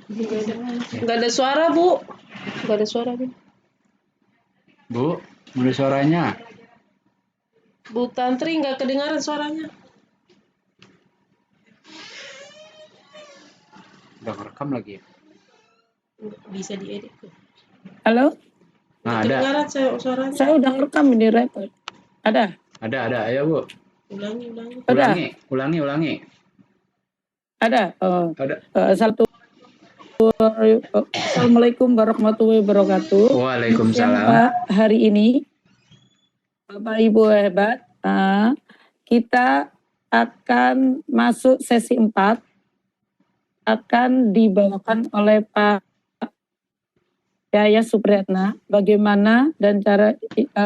Nggak ada suara, Bu. Nggak ada suara, Bu. Bu, ada suaranya. Bu Tantri nggak kedengaran suaranya. Udah ngerekam lagi ya? Bisa diedit kok. Halo? Nah, Kedengaran suaranya. Saya udah ngerekam ini record. Ada? Ada. Ayo, Bu. Ulangi. Ulangi. Ada? Ada. Assalamualaikum warahmatullahi wabarakatuh. Waalaikumsalam. Pak, hari ini Bapak Ibu hebat, kita akan masuk sesi 4, akan dibawakan oleh Pak Yaya Supriyatna. Bagaimana dan cara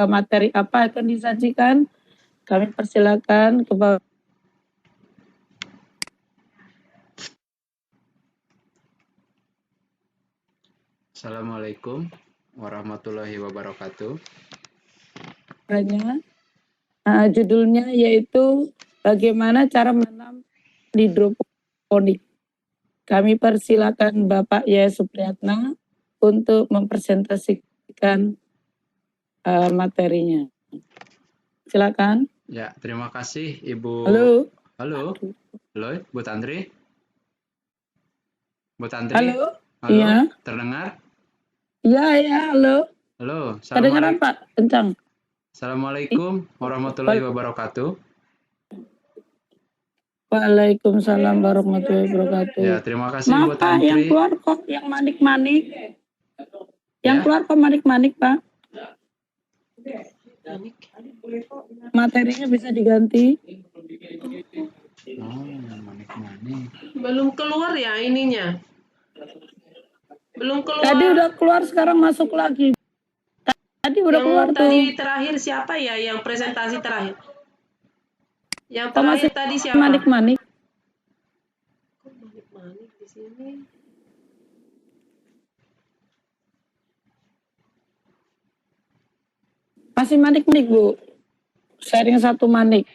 materi apa akan disajikan? Kami persilakan kepada Assalamualaikum warahmatullahi wabarakatuh. Judulnya yaitu bagaimana cara menanam hidroponik. Kami persilakan Bapak Yaya Supriyatna untuk mempresentasikan materinya. Silakan. Ya, terima kasih Ibu. Halo, Bu Tantri. Bu Tantri. Halo. Halo, iya. Terdengar? Iya, halo. Halo, kedengaran Pak, kencang. Assalamualaikum warahmatullahi wabarakatuh. Waalaikumsalam warahmatullahi wabarakatuh. Ya, terima kasih Bu Pak, Tantri. yang keluar kok yang manik-manik. Yang keluar kok manik-manik, Pak. Materinya bisa diganti. Manik-manik. Belum keluar ya ininya. Belum keluar. Tadi udah keluar, sekarang masuk lagi. Tadi udah keluar tuh. Tadi terakhir siapa ya yang presentasi terakhir? Yang terakhir tadi siapa? Manik-manik. Kok manik-manik di sini? Masih manik-manik, Bu. Sharing satu manik.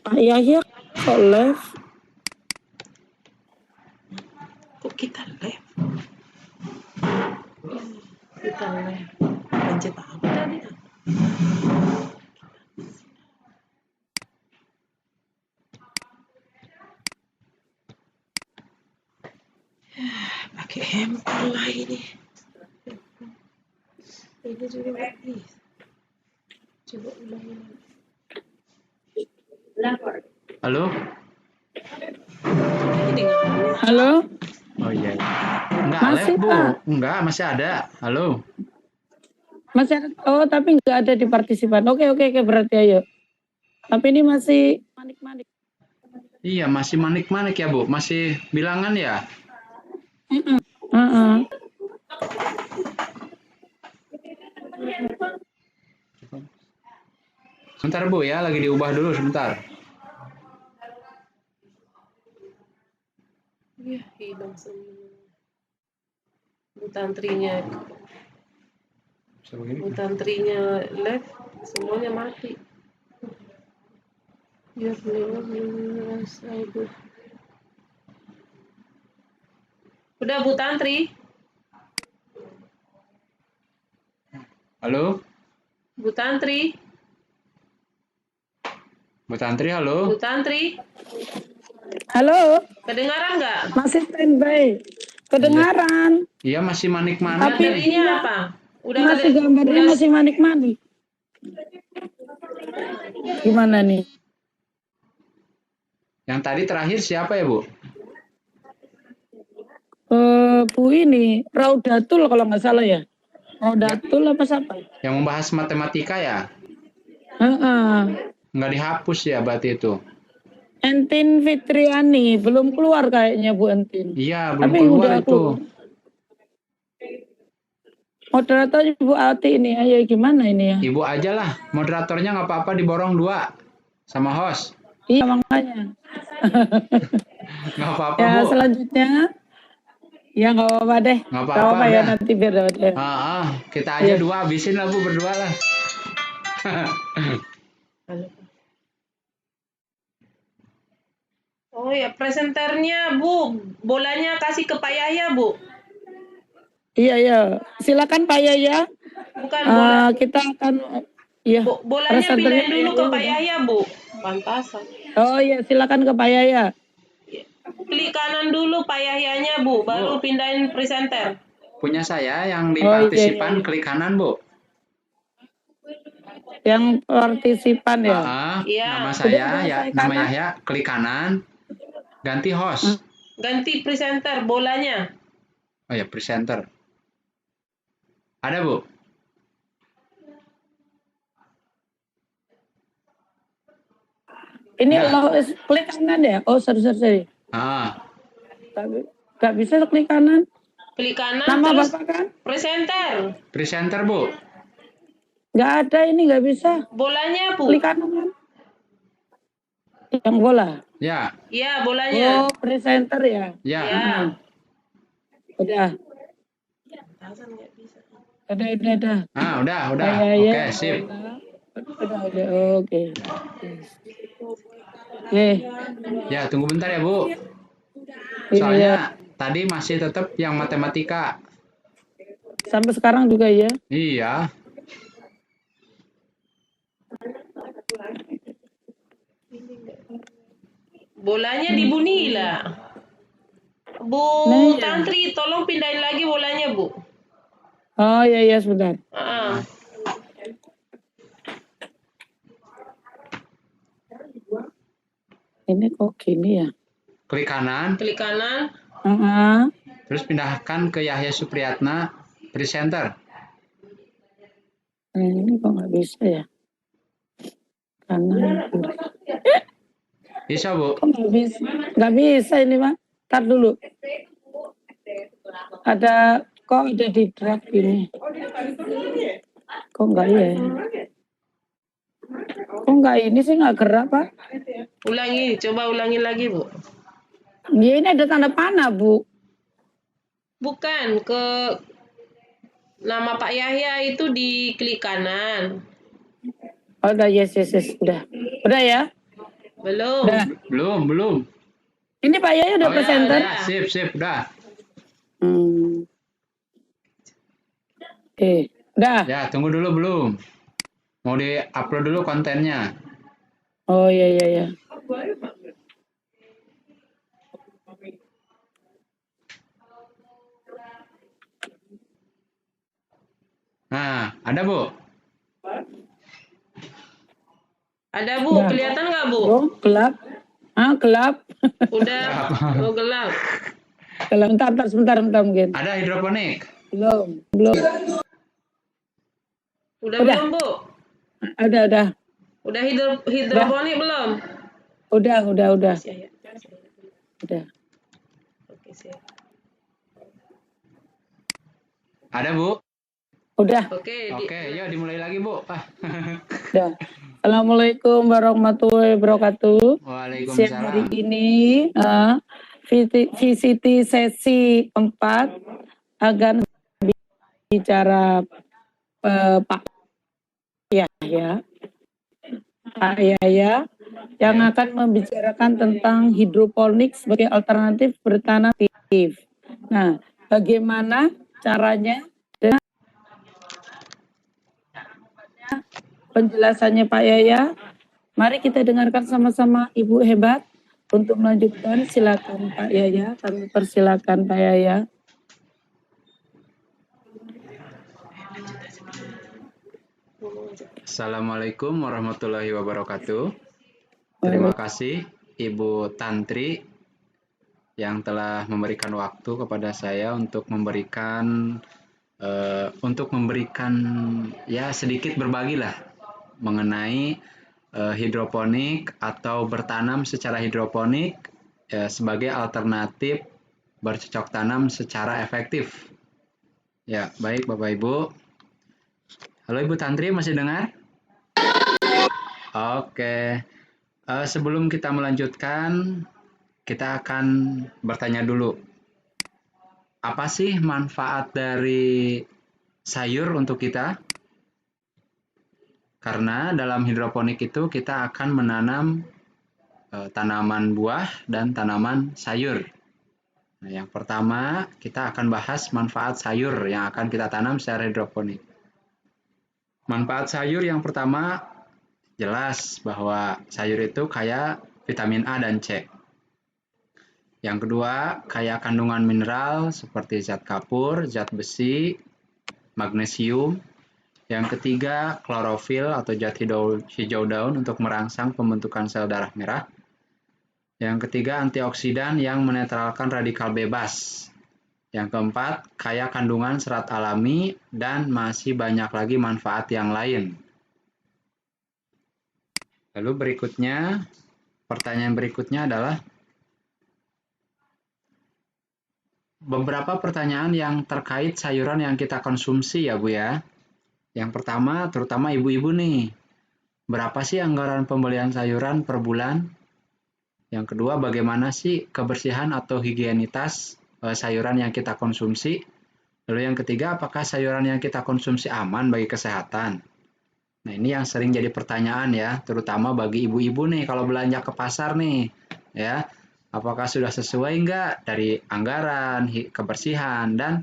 Pak Yahya kok live? Kok kita live? Kita live. Pencet apa tadi? Pakai handphone lah ini. Ini juga nggak bisa. Coba ulangi. Halo? Halo? Oh iya. Enggak masih, live, Bu. Pak. Enggak, masih ada. Halo? Masih ada. Oh, tapi nggak ada di partisipan. Oke, berarti ayo. Tapi ini masih manik-manik. Iya, masih manik-manik ya, Bu. Masih bilangan ya? Sebentar, Bu ya. Lagi diubah dulu sebentar. Ya, hilang semua. Bu Tantrinya live, semuanya mati. Ya, udah Bu Tantri? Halo? Bu Tantri? Bu Tantri, halo? Bu Tantri? Halo? Kedengaran nggak? Masih standby. Kedengaran. Iya, masih manik-manik. Materinya apa? Masih gambarnya masih manik-manik. Gimana nih? Yang tadi terakhir siapa ya, Bu? Bu ini, Raudatul kalau nggak salah ya. Raudatul apa siapa? Yang membahas matematika ya? Nggak dihapus ya berarti itu? Entin Fitriani, belum keluar kayaknya Bu Entin. Iya, belum keluar itu. Moderatornya Ibu Ati ini, ayo gimana ini ya? Ibu aja lah, moderatornya nggak apa-apa diborong 2 sama host. Iya makanya. Nggak apa-apa, ya, Bu. selanjutnya, ya nggak apa-apa deh. Nggak apa-apa ya nanti biar dapat ya. Kita aja 2 habisin lah Bu, berdua lah. Oh ya, presenternya Bu, bolanya kasih ke Pak Yahya Bu. Iya, iya. Silakan Pak Yaya. Bukan bola. Kita akan ya Bolanya presenternya pindahin Pak dulu ke Yaya Pak udah. Yahya Bu. Pantasan. Oh iya, silakan ke Pak Yaya. Klik kanan dulu Pak Yahyanya Bu, baru Bu, pindahin presenter. punya saya yang di Oh iya, iya, partisipan iya. klik kanan, Bu. Yang partisipan ya. Iya. Nama Udah saya ya, saya nama kanan. Yahya, klik kanan, ganti host. Ganti presenter bolanya. Oh ya, presenter. Ada, Bu? Ini Udah. lo klik kanan ya? Oh, sorry. Ah, Tapi nggak bisa klik kanan. Klik kanan Nama terus Bapak kan? presenter. presenter, Bu. Nggak ada, ini nggak bisa. Bolanya Bu. Klik kanan kan? Yang bola. Ya, Iya, bolanya. Oh, presenter ya. ya. Iya. Udah. Udah. Udah. Iya. Oke, sip. Udah. Oke. Ya, tunggu bentar ya, Bu. Iya. Soalnya tadi masih tetap yang matematika. Sampai sekarang juga ya. Iya. Bolanya di Bu Nila. Bu Nah, iya. Tantri, tolong pindahin lagi bolanya Bu. Oh iya, sebentar. Ini kok gini ya? Klik kanan, Klik kanan. terus pindahkan ke Yahya Supriyatna, presenter. Ini kok nggak bisa ya? Kanan. Bisa, Bu? Kok nggak bisa? Nggak bisa ini, Pak. Ntar dulu. Kok ada di draft ini? Kok nggak ya? Kok nggak ini sih nggak gerak, Pak? Coba ulangi lagi Bu. Ya, ini ada tanda panah, Bu. Bukan, ke nama Pak Yahya itu di klik kanan. Oh, udah, yes. Udah. Udah ya? Belum. Udah. Belum. Ini Pak Yaya udah presenter. Ya, sip, udah. Udah. Ya, tunggu dulu belum. Mau di-upload dulu kontennya. Oh iya. Nah, ada, Bu? Ada Bu, Udah. kelihatan nggak Bu? Oh, gelap. Gelap. Udah, gelap. Kalau sebentar mungkin. Ada hidroponik? Belum. Udah belum Bu? Udah. Udah hidroponik belum? Udah. Udah. Udah. Oke, siap. Ada, Bu? Udah. Oke, yuk dimulai lagi, Bu. Udah. Assalamualaikum warahmatullahi wabarakatuh. Waalaikumsalam. Siang hari ini VCT sesi 4 akan bicara Pak Yahya yang akan membicarakan tentang hidroponik sebagai alternatif bertanam aktif. Nah, bagaimana caranya dan penjelasannya Pak Yahya? Mari kita dengarkan sama-sama Ibu hebat. Untuk melanjutkan, silakan Pak Yahya. Kami persilakan Pak Yahya. Assalamualaikum warahmatullahi wabarakatuh. Terima kasih Ibu Tantri yang telah memberikan waktu kepada saya untuk memberikan ya sedikit berbagilah mengenai hidroponik atau bertanam secara hidroponik sebagai alternatif bercocok tanam secara efektif. Ya, baik Bapak Ibu. Halo Ibu Tantri, masih dengar? Oke. Sebelum kita melanjutkan, kita akan bertanya dulu. Apa sih manfaat dari sayur untuk kita? Karena dalam hidroponik itu kita akan menanam tanaman buah dan tanaman sayur. Nah, yang pertama kita akan bahas manfaat sayur yang akan kita tanam secara hidroponik. Manfaat sayur yang pertama jelas bahwa sayur itu kaya vitamin A dan C. Yang kedua, kaya kandungan mineral seperti zat kapur, zat besi, magnesium. Yang ketiga, klorofil atau zat hijau daun untuk merangsang pembentukan sel darah merah. Yang ketiga, antioksidan yang menetralkan radikal bebas. Yang keempat, kaya kandungan serat alami dan masih banyak lagi manfaat yang lain. Lalu berikutnya, pertanyaan berikutnya adalah beberapa pertanyaan yang terkait sayuran yang kita konsumsi ya Bu ya. Yang pertama, terutama ibu-ibu nih, berapa sih anggaran pembelian sayuran per bulan? Yang kedua, bagaimana sih kebersihan atau higienitas sayuran yang kita konsumsi? Lalu yang ketiga, apakah sayuran yang kita konsumsi aman bagi kesehatan? Nah, ini yang sering jadi pertanyaan ya, terutama bagi ibu-ibu nih kalau belanja ke pasar nih, ya. Apakah sudah sesuai enggak dari anggaran, kebersihan dan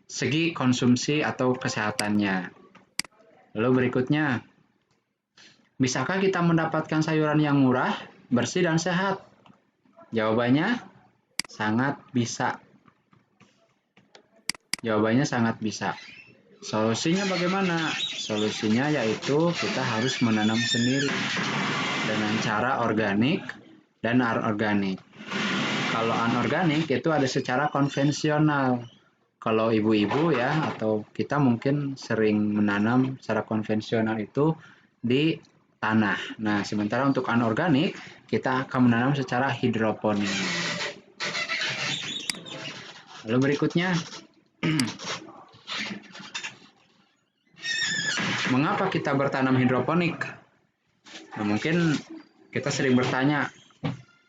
segi konsumsi atau kesehatannya. Lalu berikutnya, bisakah kita mendapatkan sayuran yang murah, bersih, dan sehat? Jawabannya sangat bisa. Jawabannya sangat bisa. Solusinya bagaimana? Solusinya yaitu kita harus menanam sendiri dengan cara organik dan anorganik. Kalau anorganik itu ada secara konvensional. Kalau ibu-ibu ya atau kita mungkin sering menanam secara konvensional itu di tanah. Nah, sementara untuk anorganik kita akan menanam secara hidroponik. Lalu berikutnya, mengapa kita bertanam hidroponik? Nah, mungkin kita sering bertanya,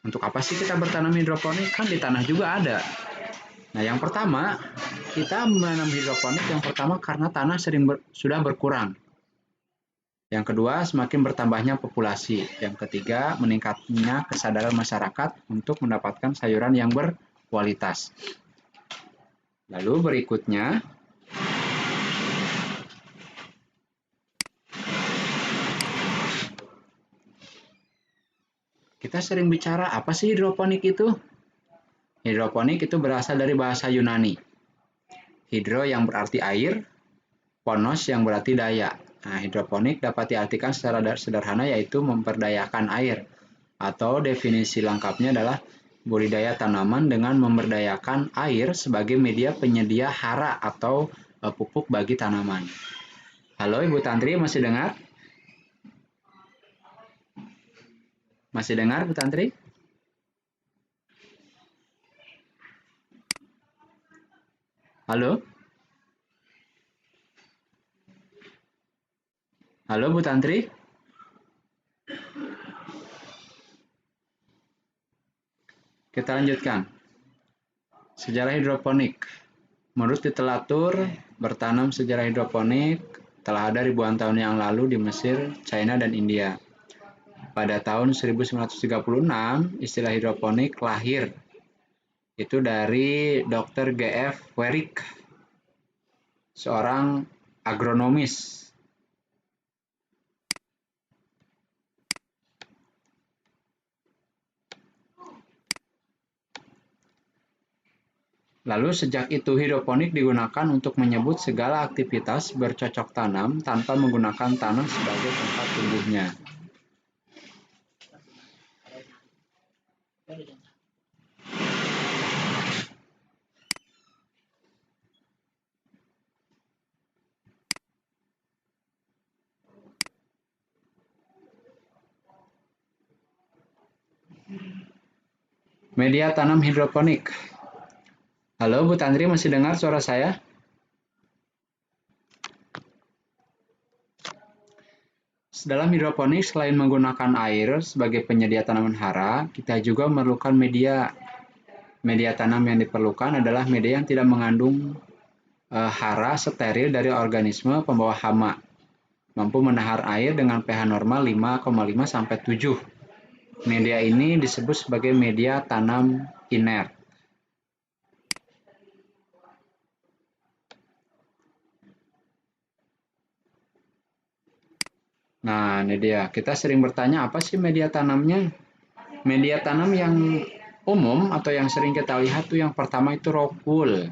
untuk apa sih kita bertanam hidroponik? Kan di tanah juga ada. Nah, yang pertama, kita menanam hidroponik yang pertama karena tanah sudah berkurang. Yang kedua, semakin bertambahnya populasi. Yang ketiga, meningkatnya kesadaran masyarakat untuk mendapatkan sayuran yang berkualitas. Lalu berikutnya, kita sering bicara apa sih hidroponik itu? Hidroponik itu berasal dari bahasa Yunani. Hidro yang berarti air, ponos yang berarti daya. Nah, hidroponik dapat diartikan secara sederhana yaitu memperdayakan air. Atau definisi lengkapnya adalah budidaya tanaman dengan memberdayakan air sebagai media penyedia hara atau pupuk bagi tanaman. Halo Ibu Tantri, masih dengar? Masih dengar Bu Tantri? Halo? Halo Bu Tantri? Kita lanjutkan. Sejarah hidroponik. Menurut literatur, bertanam sejarah hidroponik telah ada ribuan tahun yang lalu di Mesir, China, dan India. Pada tahun 1936, istilah hidroponik lahir. Itu dari Dr. G.F. Werich, seorang agronomis. Lalu sejak itu hidroponik digunakan untuk menyebut segala aktivitas bercocok tanam tanpa menggunakan tanah sebagai tempat tumbuhnya. Media tanam hidroponik. Halo Bu Tantri, masih dengar suara saya? Dalam hidroponik, selain menggunakan air sebagai penyedia tanaman hara, kita juga memerlukan media. Media tanam yang diperlukan adalah media yang tidak mengandung hara steril dari organisme pembawa hama. mampu menahar air dengan pH normal 5,5 sampai 7. Media ini disebut sebagai media tanam inert. Nah, ini dia. Kita sering bertanya apa sih media tanamnya? Media tanam yang umum atau yang sering kita lihat tuh yang pertama itu rock wool.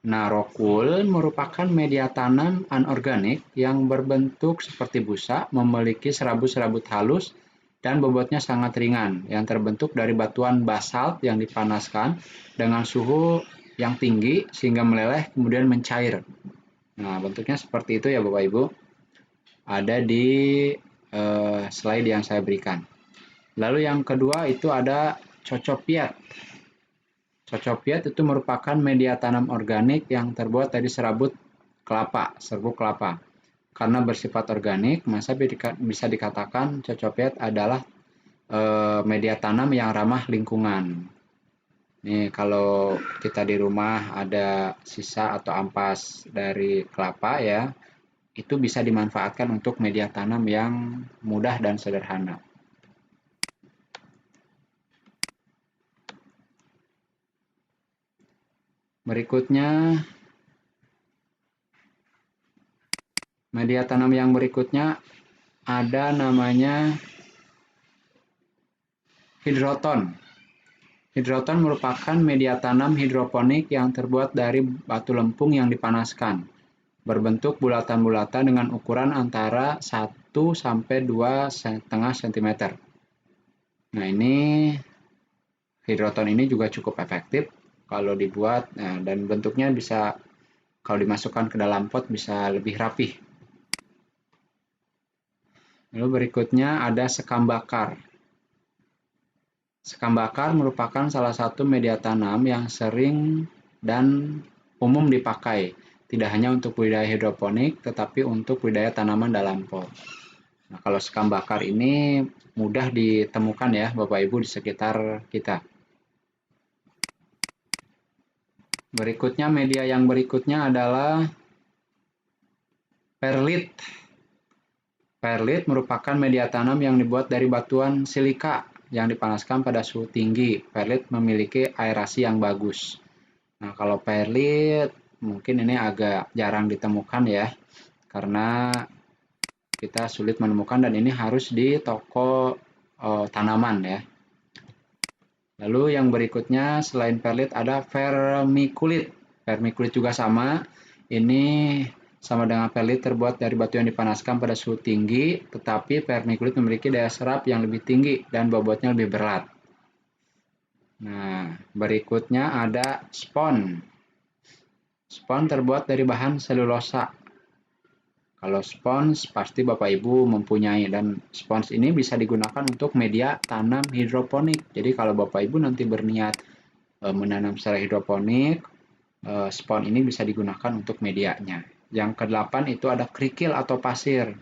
Nah, rock wool merupakan media tanam anorganik yang berbentuk seperti busa, memiliki serabut-serabut halus, dan bobotnya sangat ringan, yang terbentuk dari batuan basalt yang dipanaskan dengan suhu yang tinggi sehingga meleleh kemudian mencair. Nah, bentuknya seperti itu ya Bapak Ibu. Ada di slide yang saya berikan. Lalu yang kedua itu ada cocopiat. Cocopiat itu merupakan media tanam organik yang terbuat dari serbuk kelapa. Karena bersifat organik, maka bisa dikatakan cocopiat adalah media tanam yang ramah lingkungan. Nih, kalau kita di rumah ada sisa atau ampas dari kelapa ya, itu bisa dimanfaatkan untuk media tanam yang mudah dan sederhana. Berikutnya, media tanam yang berikutnya ada namanya hidroton. Hidroton merupakan media tanam hidroponik yang terbuat dari batu lempung yang dipanaskan. Berbentuk bulatan-bulatan dengan ukuran antara 1 sampai 2,5 cm. Nah, ini hidroton ini juga cukup efektif kalau dibuat, dan bentuknya bisa kalau dimasukkan ke dalam pot bisa lebih rapih. Lalu berikutnya ada sekam bakar. Sekam bakar merupakan salah satu media tanam yang sering dan umum dipakai, tidak hanya untuk budidaya hidroponik, tetapi untuk budidaya tanaman dalam pot. Nah, kalau sekam bakar ini mudah ditemukan ya Bapak Ibu di sekitar kita. Berikutnya, media yang berikutnya adalah perlit. Perlit merupakan media tanam yang dibuat dari batuan silika yang dipanaskan pada suhu tinggi. Perlit memiliki aerasi yang bagus. Nah, kalau perlit mungkin ini agak jarang ditemukan ya, karena kita sulit menemukan dan ini harus di toko tanaman ya. Lalu yang berikutnya selain perlit ada vermiculit. Vermiculit juga sama. Ini sama dengan perlit terbuat dari batu yang dipanaskan pada suhu tinggi, tetapi vermiculit memiliki daya serap yang lebih tinggi dan bobotnya lebih berat. Nah, berikutnya ada spon. Spon terbuat dari bahan selulosa. Kalau spons pasti Bapak Ibu mempunyai, dan spons ini bisa digunakan untuk media tanam hidroponik. Jadi kalau Bapak Ibu nanti berniat menanam secara hidroponik, spons ini bisa digunakan untuk medianya. Yang ke-8 itu ada kerikil atau pasir.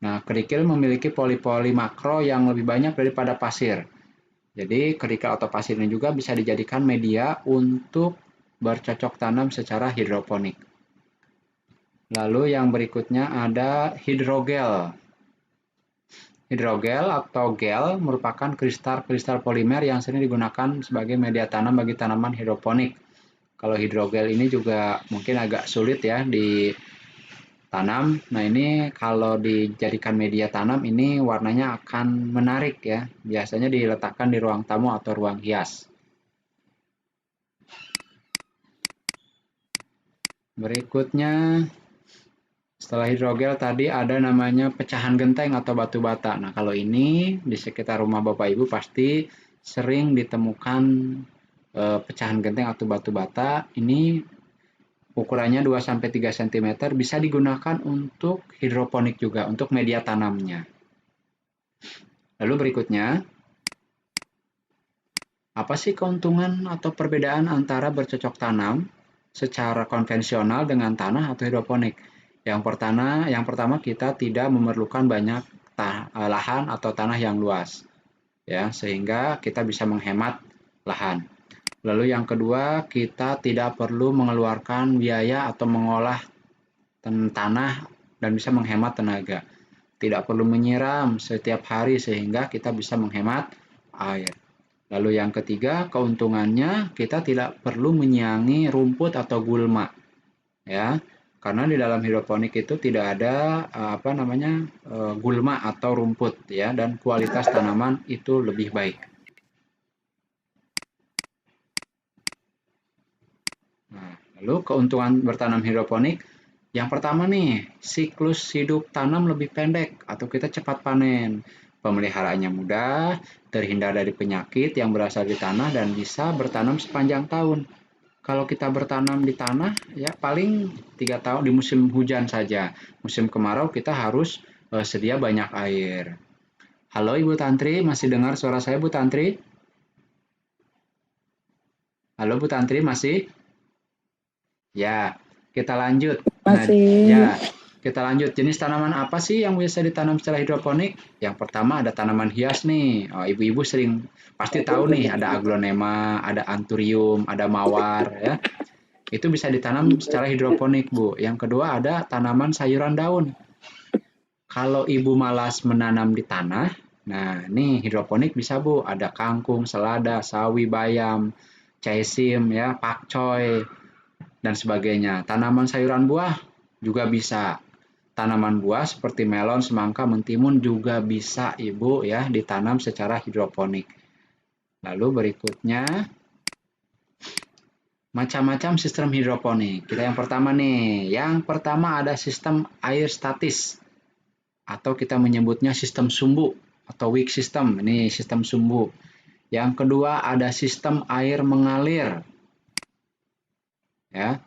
Nah, kerikil memiliki poli-poli makro yang lebih banyak daripada pasir. Jadi kerikil atau pasir ini juga bisa dijadikan media untuk bercocok tanam secara hidroponik. Lalu yang berikutnya ada hidrogel. Hidrogel atau gel merupakan kristal-kristal polimer yang sering digunakan sebagai media tanam bagi tanaman hidroponik. Kalau hidrogel ini juga mungkin agak sulit ya ditanam. Nah, ini kalau dijadikan media tanam ini warnanya akan menarik ya. Biasanya diletakkan di ruang tamu atau ruang hias. Berikutnya, setelah hidrogel tadi ada namanya pecahan genteng atau batu bata. Nah, kalau ini di sekitar rumah Bapak Ibu pasti sering ditemukan pecahan genteng atau batu bata. Ini ukurannya 2-3 cm, bisa digunakan untuk hidroponik juga, untuk media tanamnya. Lalu berikutnya, apa sih keuntungan atau perbedaan antara bercocok tanam secara konvensional dengan tanah atau hidroponik? Yang pertama kita tidak memerlukan banyak lahan atau tanah yang luas, ya, sehingga kita bisa menghemat lahan. Lalu yang kedua, kita tidak perlu mengeluarkan biaya atau mengolah tanah dan bisa menghemat tenaga. Tidak perlu menyiram setiap hari sehingga kita bisa menghemat air. Lalu yang ketiga, keuntungannya kita tidak perlu menyiangi rumput atau gulma, ya. Karena di dalam hidroponik itu tidak ada gulma atau rumput, ya, dan kualitas tanaman itu lebih baik. Nah, lalu keuntungan bertanam hidroponik, yang pertama nih, siklus hidup tanam lebih pendek atau kita cepat panen. Pemeliharaannya mudah, terhindar dari penyakit yang berasal di tanah dan bisa bertanam sepanjang tahun. Kalau kita bertanam di tanah, ya paling 3 tahun di musim hujan saja. Musim kemarau kita harus sedia banyak air. Halo Ibu Tantri, masih dengar suara saya Bu Tantri? Halo Bu Tantri, masih? Ya, kita lanjut. Masih. Ya, kita lanjut. Jenis tanaman apa sih yang bisa ditanam secara hidroponik? Yang pertama ada tanaman hias nih. Oh, ibu-ibu sering pasti tahu nih, ada aglonema, ada anthurium, ada mawar, ya. Itu bisa ditanam secara hidroponik, Bu. Yang kedua ada tanaman sayuran daun. Kalau ibu malas menanam di tanah, nah nih hidroponik bisa, Bu. Ada kangkung, selada, sawi, bayam, caisim, ya, pakcoy, dan sebagainya. Tanaman sayuran buah juga bisa. Tanaman buah seperti melon, semangka, mentimun juga bisa Ibu ya ditanam secara hidroponik. Lalu berikutnya macam-macam sistem hidroponik. Kita yang pertama nih. Yang pertama ada sistem air statis atau kita menyebutnya sistem sumbu atau weak system. Ini sistem sumbu. Yang kedua ada sistem air mengalir. Ya.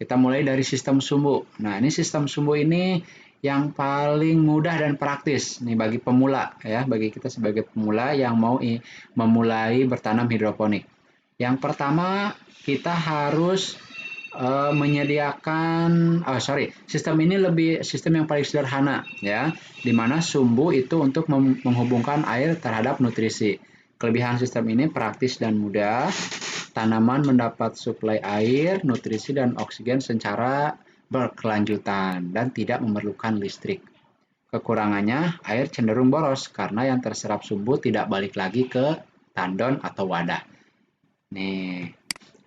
Kita mulai dari sistem sumbu. Nah, ini sistem sumbu ini yang paling mudah dan praktis nih bagi pemula ya, bagi kita sebagai pemula yang mau memulai bertanam hidroponik. Yang pertama, kita harus menyediakan sistem ini sistem yang paling sederhana ya, di mana sumbu itu untuk menghubungkan air terhadap nutrisi. Kelebihan sistem ini praktis dan mudah. Tanaman mendapat suplai air, nutrisi, dan oksigen secara berkelanjutan dan tidak memerlukan listrik. Kekurangannya, air cenderung boros karena yang terserap sumbu tidak balik lagi ke tandon atau wadah. Nih,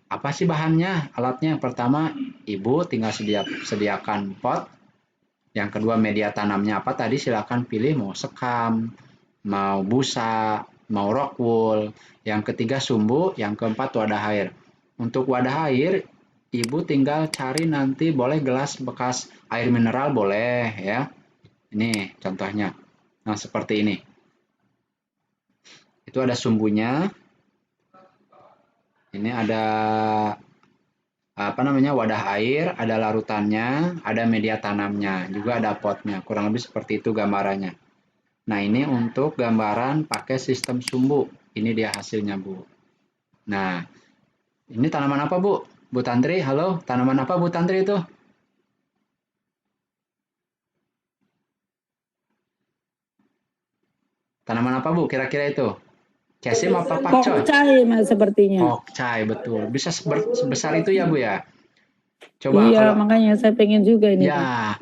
apa sih bahannya? Alatnya yang pertama, Ibu tinggal sediakan pot. Yang kedua, media tanamnya apa tadi? Silakan pilih mau sekam, mau busa, mau rock wool. Yang ketiga sumbu, yang keempat wadah air. Untuk wadah air, Ibu tinggal cari nanti boleh gelas bekas air mineral boleh ya. Ini contohnya. Nah, seperti ini. Itu ada sumbunya. Ini ada wadah air, ada larutannya, ada media tanamnya, juga ada potnya. Kurang lebih seperti itu gambarannya. Nah, ini untuk gambaran pakai sistem sumbu. Ini dia hasilnya, Bu. Nah, ini tanaman apa, Bu? Bu Tantri, halo. Tanaman apa, Bu Tantri itu? Tanaman apa, Bu? Kira-kira itu? Caisim apa pakcoy? Pokcai Mas sepertinya. Pokcai, betul. Bisa sebesar itu ya, Bu ya? Coba iya, kalau makanya saya pengen juga ini. ya,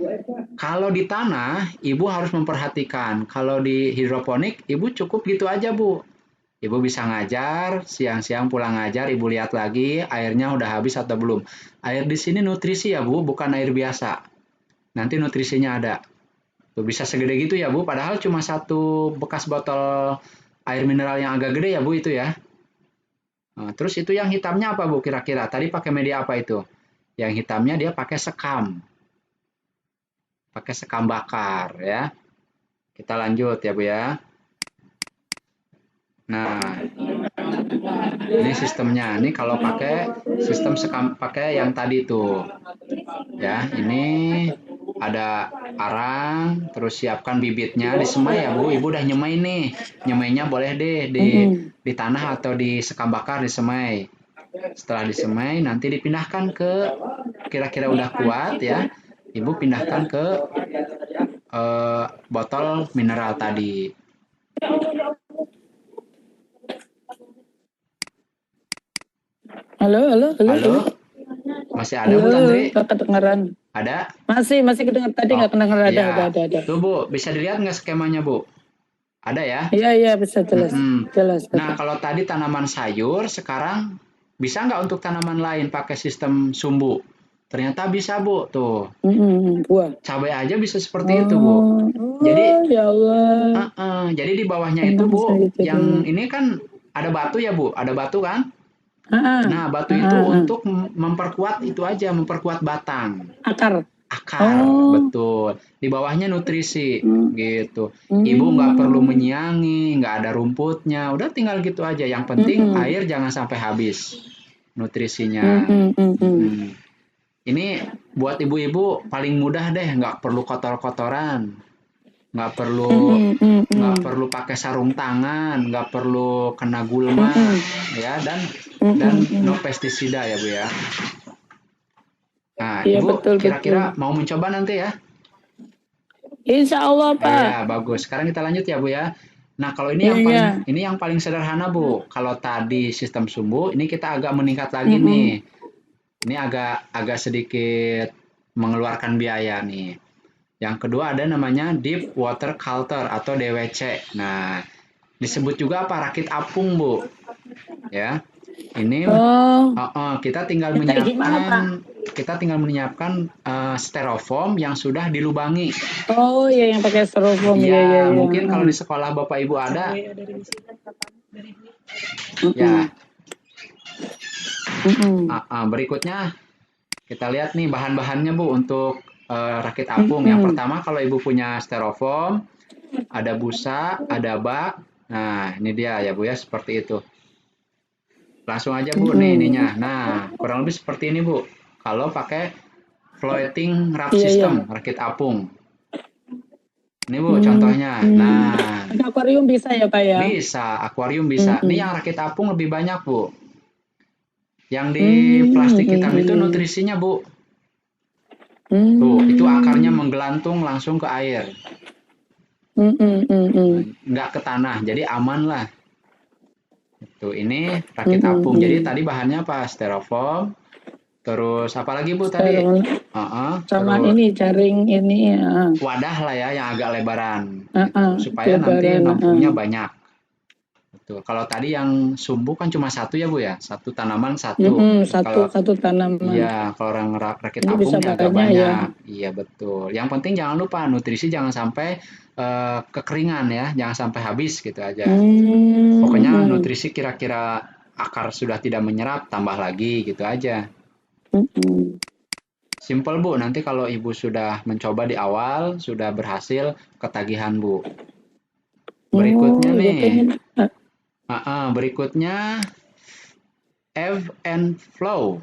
kalau di tanah, Ibu harus memperhatikan. Kalau di hidroponik, Ibu cukup gitu aja, Bu. Ibu bisa ngajar, siang-siang pulang ngajar, Ibu lihat lagi airnya udah habis atau belum. Air di sini nutrisi ya, Bu, bukan air biasa. Nanti nutrisinya ada. Tuh, bisa segede gitu ya, Bu, padahal cuma satu bekas botol air mineral yang agak gede ya, Bu, itu ya. Nah, terus itu yang hitamnya apa, Bu, kira-kira? Tadi pakai media apa itu? Yang hitamnya dia pakai sekam. Pakai sekam bakar ya. Kita lanjut ya, Bu ya. Nah, ini sistemnya. Ini kalau pakai sistem sekam, pakai yang tadi tuh. Ya, ini ada arang, terus siapkan bibitnya, disemai ya, Bu. Ibu udah nyemai nih. Nyemainya boleh deh di tanah atau di sekam bakar disemai. Setelah disemai nanti dipindahkan ke kira-kira udah kuat ya. Ibu pindahkan ke botol mineral tadi. Halo. Masih ada, Bu Tantri? Kakak kedengaran. Ada? Masih kedengar tadi Oh, nggak kedengar iya. ada. Tuh Bu, bisa dilihat nggak skemanya Bu? Ada ya? Iya bisa jelas. Mm-mm. Jelas. Nah, kalau tadi tanaman sayur, sekarang bisa nggak untuk tanaman lain pakai sistem sumbu? Ternyata bisa Bu, tuh. Buah. Cabai aja bisa seperti itu Bu. Jadi, Ya Allah. jadi di bawahnya itu Tenang Bu, saya gitu yang dulu. ini kan ada batu ya Bu, ada batu kan? Ah, Nah, batu itu untuk memperkuat itu aja, memperkuat batang. akar. Akar, betul. Di bawahnya nutrisi, gitu. Ibu nggak perlu menyiangi, nggak ada rumputnya, udah tinggal gitu aja. Yang penting air jangan sampai habis nutrisinya. Ini buat ibu-ibu paling mudah deh, nggak perlu kotor-kotoran, nggak perlu pakai sarung tangan, nggak perlu kena gulma, ya, dan no pestisida ya Bu ya. Nah, Iya, Ibu betul. kira-kira mau mencoba nanti ya? Insya Allah Pak. Iya, bagus. Sekarang kita lanjut ya, Bu ya. Nah, kalau ini yang paling sederhana, Bu. Kalau tadi sistem sumbu, ini kita agak meningkat lagi nih. Ini agak sedikit mengeluarkan biaya nih. Yang kedua ada namanya deep water culture atau DWC. Nah, disebut juga apa? Rakit apung, Bu. Ya. Ini kita tinggal menyiapkan styrofoam yang sudah dilubangi. Oh iya, yang pakai styrofoam. Iya, mungkin kalau di sekolah Bapak Ibu ada. Ya. Berikutnya kita lihat nih bahan-bahannya Bu untuk rakit apung. Yang pertama kalau Ibu punya styrofoam, ada busa, ada bak. Nah, ini dia ya Bu ya, seperti itu. Langsung aja Bu nih ininya. Nah, kurang lebih seperti ini Bu. Kalau pakai floating wrap system, rakit apung. Ini Bu contohnya. Nah, akuarium bisa ya Pak ya? Bisa, akuarium bisa. Ini yang rakit apung lebih banyak Bu. Yang di plastik hitam itu nutrisinya Bu. Tuh, itu akarnya menggelantung langsung ke air. Nggak ke tanah, jadi aman lah. Tuh, ini rakit apung. Jadi tadi bahannya apa? Styrofoam. Terus apa lagi Bu tadi? Sama ini jaring ini ya. Wadah lah ya yang agak lebaran. Supaya nanti nampungnya banyak. Betul. Kalau tadi yang sumbu kan cuma satu ya Bu ya? Satu tanaman satu. Satu tanaman. Iya, kalau orang rakit apung agak banyak. Iya, betul. Yang penting jangan lupa nutrisi jangan sampai kekeringan ya. Jangan sampai habis gitu aja. Pokoknya nutrisi kira-kira akar sudah tidak menyerap, tambah lagi gitu aja. Simple Bu, nanti kalau Ibu sudah mencoba di awal, sudah berhasil, ketagihan Bu. Berikutnya nih. Berikutnya ebb and flow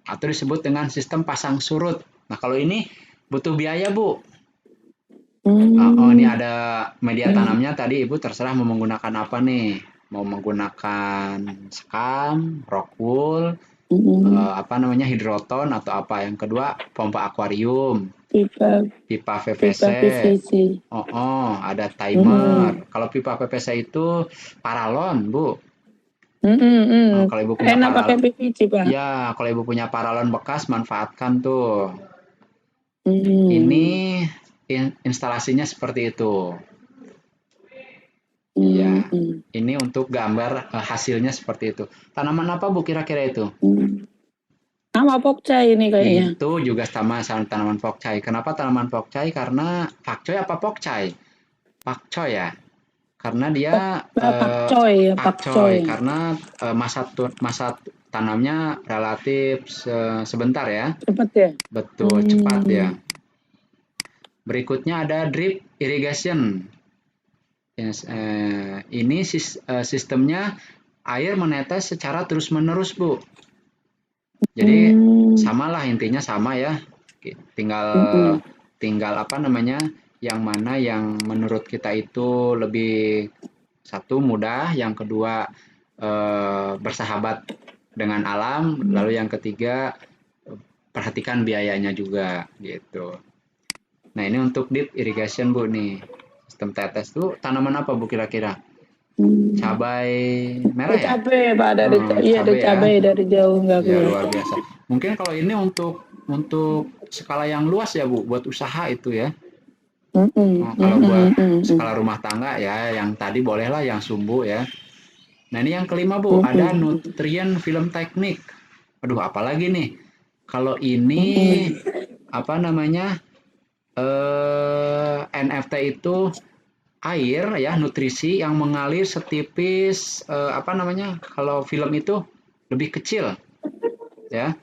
atau disebut dengan sistem pasang surut. Nah, kalau ini butuh biaya, Bu. Ini ada media tanamnya tadi Ibu terserah mau menggunakan apa nih. Mau menggunakan sekam, rock wool, hidroton atau apa. Yang kedua, pompa akuarium. Pipa PVC. Ada timer. Kalau pipa PVC itu paralon, Bu. Kalau Ibu punya paralon, ya, kalau Ibu punya paralon bekas, manfaatkan tuh. Ini instalasinya seperti itu. Ya, ini untuk gambar hasilnya seperti itu. Tanaman apa Bu kira-kira itu? Sama pokcai ini kayaknya. Itu juga sama tanaman pokcai. Kenapa tanaman pokcai? Karena pakcoy apa pokcai? Pakcoy ya. Karena dia pakcoy karena masa tanamnya relatif sebentar ya. Cepat ya? Betul, cepat ya. Berikutnya ada drip irrigation. Ini sistemnya air menetes secara terus-menerus, Bu. Jadi samalah intinya sama ya. Tinggal apa namanya? Yang mana yang menurut kita itu lebih satu mudah, yang kedua bersahabat dengan alam, lalu yang ketiga perhatikan biayanya juga gitu. Nah, ini untuk deep irrigation Bu nih. Sistem tetes tuh tanaman apa Bu kira-kira? Cabai merah ya? Cabai Pak, ada cabai dari jauh nggak ya, luar biasa. Mungkin kalau ini untuk untuk skala yang luas ya Bu, buat usaha itu ya. Mm-mm, Nah, kalau buat mm-mm, skala rumah tangga ya, yang tadi bolehlah yang sumbu ya. Nah ini yang kelima Bu, ada mm-mm, nutrien film teknik. Aduh, apalagi nih? Kalau ini mm-mm. apa namanya? NFT itu air ya, nutrisi yang mengalir setipis apa namanya? Kalau film itu lebih kecil ya.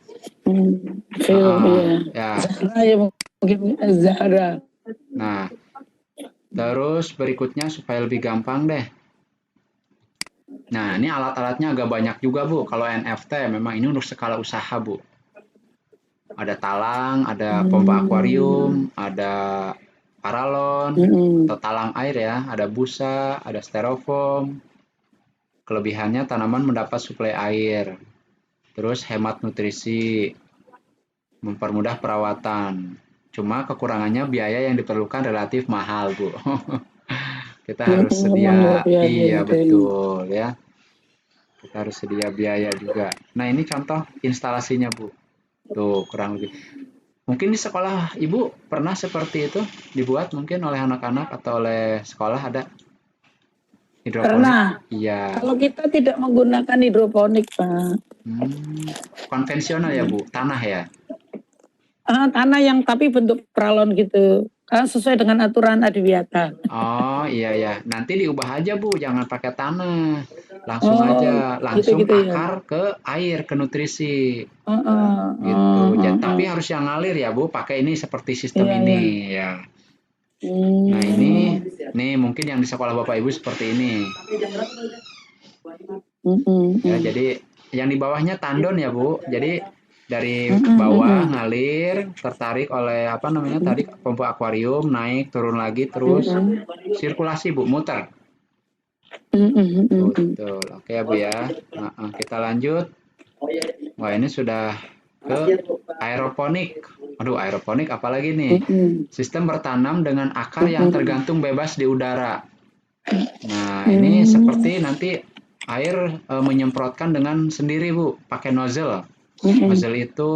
Film ya. Ya. Zahra ya mungkin Zahra. Nah, terus berikutnya supaya lebih gampang deh. Nah, ini alat-alatnya agak banyak juga, Bu. Kalau NFT memang ini untuk skala usaha, Bu. Ada talang, ada pompa akuarium, ada paralon, Mm-mm. atau talang air ya, ada busa, ada styrofoam. Kelebihannya tanaman mendapat suplai air. Terus hemat nutrisi, mempermudah perawatan. Cuma kekurangannya biaya yang diperlukan relatif mahal, Bu. Kita harus Memang ya, sedia, ya, iya ya, ya. betul ya. Kita harus sedia biaya juga. Nah, ini contoh instalasinya, Bu. Tuh, kurang lebih. Mungkin di sekolah Ibu pernah seperti itu dibuat mungkin oleh anak-anak atau oleh sekolah ada hidroponik? Pernah. Iya. Kalau kita tidak menggunakan hidroponik, Pak. Konvensional ya, Bu? Tanah ya? Tanah yang tapi bentuk pralon gitu. Sesuai dengan aturan adiwiyata. Oh, iya ya. Nanti diubah aja, Bu. Jangan pakai tanah. Langsung Oh, aja, langsung gitu-gitu ya. akar ke air, ke nutrisi. Gitu. Tapi harus yang ngalir ya, Bu. Pakai ini seperti sistem Iya, iya. ini ya. Nah, ini nih mungkin yang di sekolah Bapak Ibu seperti ini. Ya, jadi yang di bawahnya tandon ya, Bu. Jadi dari bawah ngalir, tertarik oleh apa namanya tadi pompa akuarium, naik, turun lagi, terus sirkulasi, Bu, muter. Betul. Oke ya, Bu ya. Nah, kita lanjut. Wah, ini sudah ke aeroponik. Aduh, aeroponik apalagi nih? Sistem bertanam dengan akar yang tergantung bebas di udara. Nah, ini seperti nanti air menyemprotkan dengan sendiri, Bu, pakai nozzle. Nozzle itu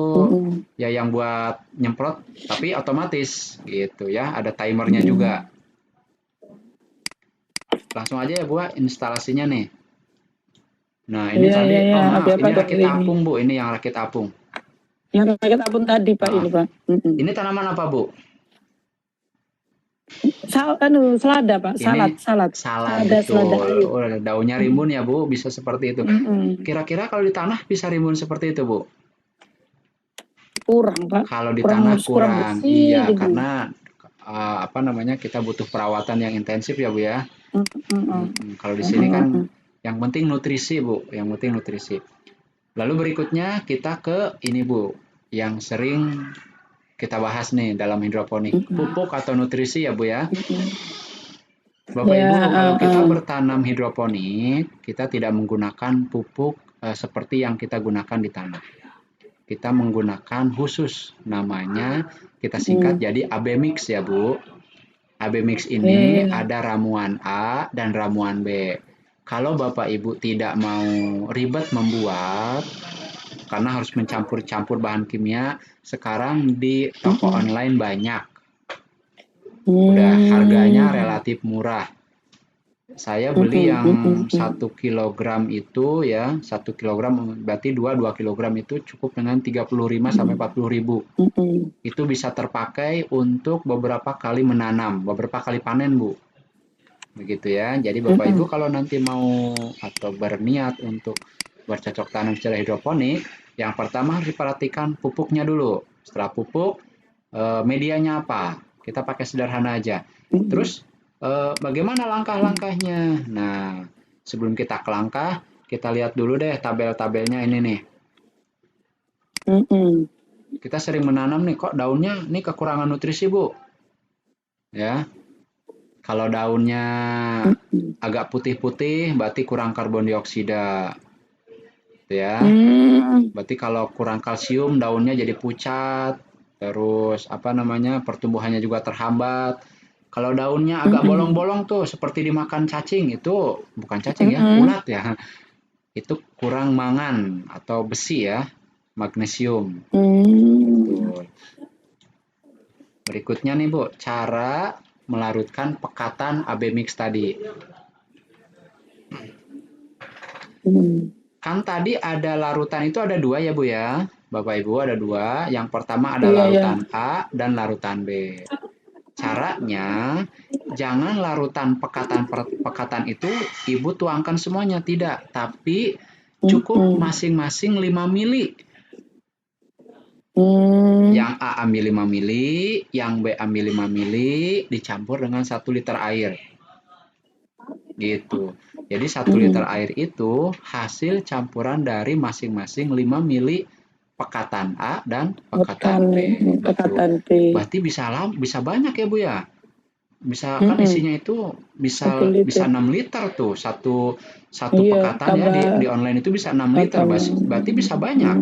ya yang buat nyemprot, tapi otomatis gitu ya. Ada timernya juga. Langsung aja ya, Bu, instalasinya nih. Nah, ini tadi, oh maaf, ini rakit apung, Bu. Ini yang rakit apung. Yang rakit apung tadi, Pak, ini, Pak. Ini tanaman apa, Bu? Selada, Pak. Ini Salad. Betul. Oh, daunnya rimbun ya, Bu. Bisa seperti itu. Kira-kira kalau di tanah bisa rimbun seperti itu, Bu? Kurang, Pak. Kalau di tanah kurang. Bersih, Iya, gitu. karena apa namanya kita butuh perawatan yang intensif ya, Bu ya. Kalau di sini kan yang penting nutrisi, Bu. Yang penting nutrisi. Lalu berikutnya kita ke ini, Bu, yang sering kita bahas nih dalam hidroponik, pupuk atau nutrisi ya, Bu ya. Bapak Ibu, kalau kita bertanam hidroponik, kita tidak menggunakan pupuk seperti yang kita gunakan di tanah. Kita menggunakan khusus, namanya kita singkat jadi AB mix ya, Bu. AB mix ini ada ramuan A dan ramuan B. Kalau Bapak Ibu tidak mau ribet membuat, karena harus mencampur-campur bahan kimia, sekarang di toko online banyak. Udah harganya relatif murah. Saya beli yang 1 kilogram itu ya, 1 kilogram berarti 2 kilogram itu cukup dengan 35 sampai 40 ribu. Itu bisa terpakai untuk beberapa kali menanam, beberapa kali panen, Bu. Begitu ya. Jadi Bapak Ibu kalau nanti mau atau berniat untuk bercocok tanam secara hidroponik, yang pertama harus diperhatikan pupuknya dulu. Setelah pupuk, medianya apa? Kita pakai sederhana aja. Terus bagaimana langkah-langkahnya? Nah, sebelum kita ke langkah, kita lihat dulu deh tabel-tabelnya ini nih. Kita sering menanam nih, kok daunnya nih kekurangan nutrisi, Bu. Ya. Kalau daunnya agak putih-putih, berarti kurang karbon dioksida. Ya. Berarti kalau kurang kalsium, daunnya jadi pucat. Terus apa namanya? Pertumbuhannya juga terhambat. Kalau daunnya agak bolong-bolong tuh seperti dimakan cacing, itu bukan cacing ya, ulat ya. Itu kurang mangan atau besi ya. magnesium. Hmm. Betul. Berikutnya nih Bu, cara melarutkan pekatan AB mix tadi. Hmm. Kan tadi ada larutan itu ada dua ya Bu ya. Bapak Ibu ada dua. Yang pertama ada Iya, iya. larutan A dan larutan B. Caranya jangan larutan pekatan itu Ibu tuangkan semuanya, tidak. Tapi cukup masing-masing 5 mili. Yang A ambil 5 mili, yang B ambil 5 mili, dicampur dengan 1 liter air. Gitu. Jadi 1 liter air itu hasil campuran dari masing-masing 5 mili pekatan A dan pekatan B. Pekatan B. Berarti bisa banyak ya Bu ya? Bisa kan isinya itu bisa 1 liter. 6 liter tuh satu Iya, pekatan ya di online itu bisa 6 liter, berarti bisa banyak.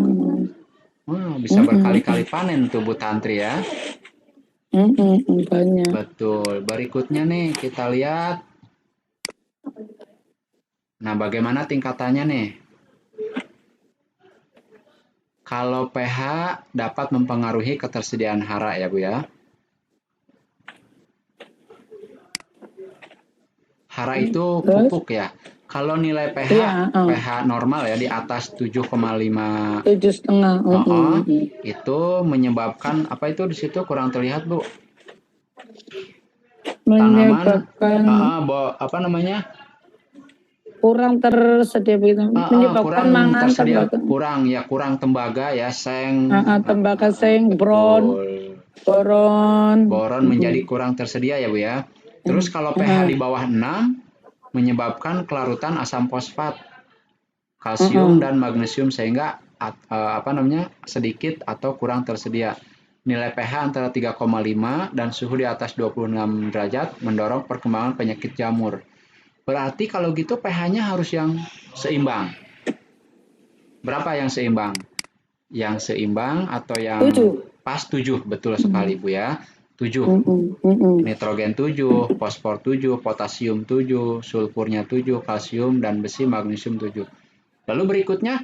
Wah, bisa berkali-kali panen tuh Bu Tantri ya. Banyak. Betul. Berikutnya nih kita lihat. Nah, bagaimana tingkatannya nih? Kalau pH dapat mempengaruhi ketersediaan hara ya Bu ya. Hara itu pupuk ya. Kalau nilai pH, pH normal ya di atas 7,5. 7,5. Itu menyebabkan apa itu di situ kurang terlihat Bu? Menyebabkan apa namanya? Kurang tersedia begitu. Menyebabkan mangan kurang tembaga ya, seng. Tembaga seng, boron menjadi kurang tersedia ya Bu ya. Terus kalau pH di bawah 6 menyebabkan kelarutan asam fosfat, kalsium dan magnesium sehingga sedikit atau kurang tersedia. Nilai pH antara 3,5 dan suhu di atas 26 derajat mendorong perkembangan penyakit jamur. Berarti kalau gitu pH-nya harus yang seimbang. Berapa yang seimbang? Yang seimbang atau yang 7. Pas 7, betul sekali Bu ya. 7. Nitrogen 7, fosfor 7, potasium 7, sulfurnya 7, kalsium dan besi magnesium 7. Lalu berikutnya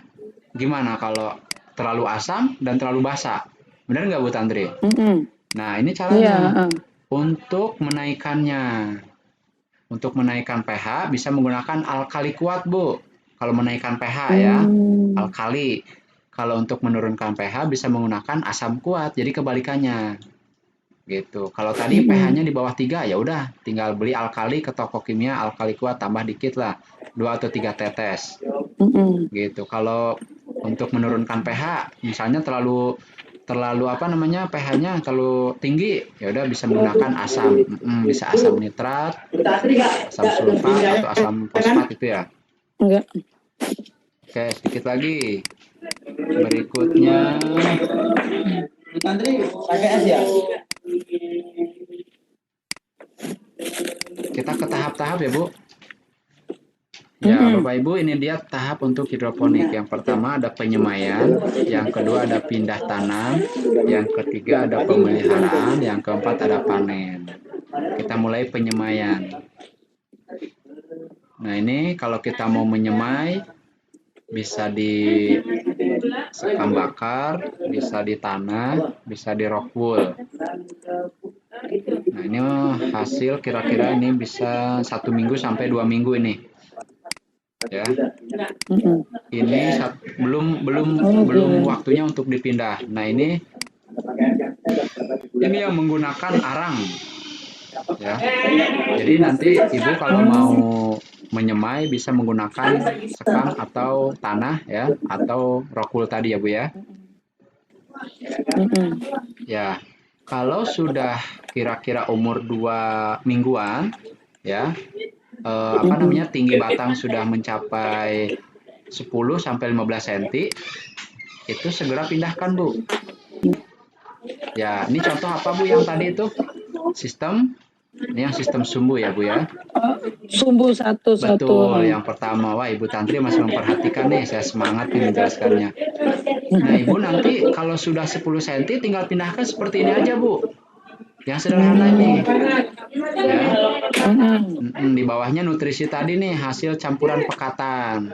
gimana kalau terlalu asam dan terlalu basa? Benar nggak Bu Tantri? Nah, ini caranya. Untuk menaikkannya. Untuk menaikkan pH bisa menggunakan alkali kuat Bu. Kalau menaikkan pH ya, alkali. Kalau untuk menurunkan pH bisa menggunakan asam kuat. Jadi kebalikannya. Gitu. Kalau tadi pH-nya di bawah 3 ya udah tinggal beli alkali ke toko kimia, alkali kuat tambah dikit lah. 2 atau 3 tetes. Gitu. Kalau untuk menurunkan pH misalnya terlalu pH-nya terlalu tinggi, ya udah bisa menggunakan asam, bisa asam nitrat, asam sulfat atau asam fosfat itu ya. Enggak. Oke, sedikit lagi. Berikutnya kita ke tahap-tahap ya Bu. Ya, Bapak Ibu, ini dia tahap untuk hidroponik. Yang pertama ada penyemaian, yang kedua ada pindah tanam, yang ketiga ada pemeliharaan, yang keempat ada panen. Kita mulai penyemaian. Nah, ini kalau kita mau menyemai, bisa di sekam bakar, bisa di tanah, bisa di rock wool. Nah, ini hasil kira-kira ini bisa 1 minggu sampai 2 minggu ini. Ya, ini belum waktunya untuk dipindah. Nah, ini yang menggunakan arang, ya. Jadi nanti Ibu kalau mau menyemai bisa menggunakan sekam atau tanah, ya, atau rockwool tadi ya Bu ya. Ya, kalau sudah kira-kira umur 2 mingguan, ya. Tinggi batang sudah mencapai 10 sampai 15 cm, itu segera pindahkan Bu. Ya, ini contoh apa Bu yang tadi itu? Ini yang sistem sumbu ya Bu ya. Sumbu satu. Betul, yang pertama. Wah, Ibu Tantri masih memperhatikan nih, saya semangat nih menjelaskannya. Nah, Ibu nanti kalau sudah 10 cm tinggal pindahkan seperti ini aja Bu. Yang sederhana ini. Ya. Di bawahnya nutrisi tadi nih, hasil campuran pekatan.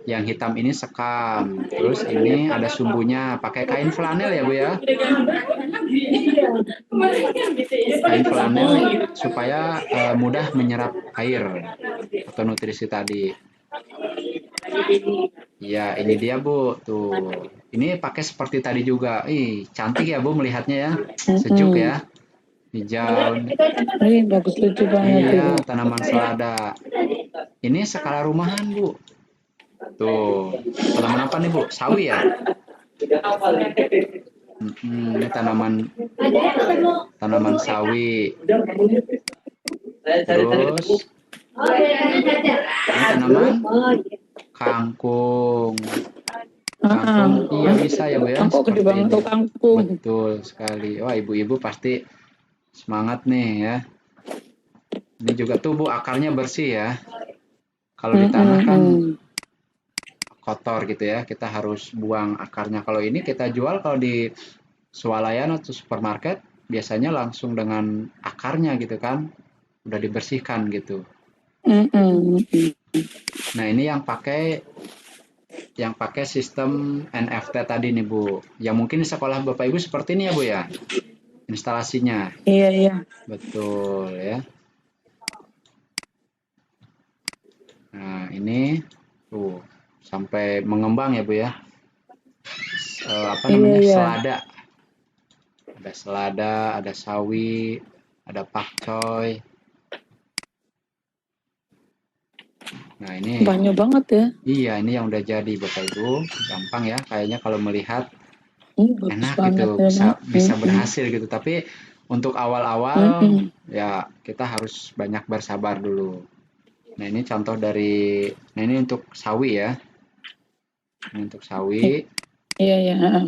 Yang hitam ini sekam. Terus ini ada sumbunya. Pakai kain flanel ya Bu ya. Kain flanel supaya mudah menyerap air atau nutrisi tadi. Ya, ini dia Bu. Tuh. Ini pakai seperti tadi juga. Ih, cantik ya Bu melihatnya ya. Sejuk ya. Hijau. Ini bagus, lucu banget Iya, Ibu. tanaman selada. Ini skala rumahan Bu. Tuh. Tanaman apa nih Bu? Sawi ya? Ini tanaman sawi. Terus ini tanaman kangkung. Kangkung, iya bisa ya Bu ya. Kangkung gede Seperti banget ini. tuh kangkung. Betul sekali. Wah, ibu-ibu pasti semangat nih ya. Ini juga tuh Bu akarnya bersih ya. Kalau di tanah kan kotor gitu ya. Kita harus buang akarnya. Kalau ini kita jual kalau di swalayan atau supermarket biasanya langsung dengan akarnya gitu kan. Udah dibersihkan gitu. Nah, ini yang pakai sistem NFT tadi nih Bu. Yang mungkin di sekolah Bapak Ibu seperti ini ya Bu ya. Instalasinya. Iya. Betul ya. Nah, ini tuh sampai mengembang ya Bu ya. Selada. Ada selada, ada sawi, ada pakcoy. Nah, ini banyak banget ya. Iya, ini yang udah jadi Bapak Ibu. Gampang ya, kayaknya kalau melihat enak gitu, bisa berhasil gitu. Tapi untuk awal-awal ya kita harus banyak bersabar dulu. Nah, ini contoh dari, nah ini untuk sawi ya. Ini untuk sawi. Iya.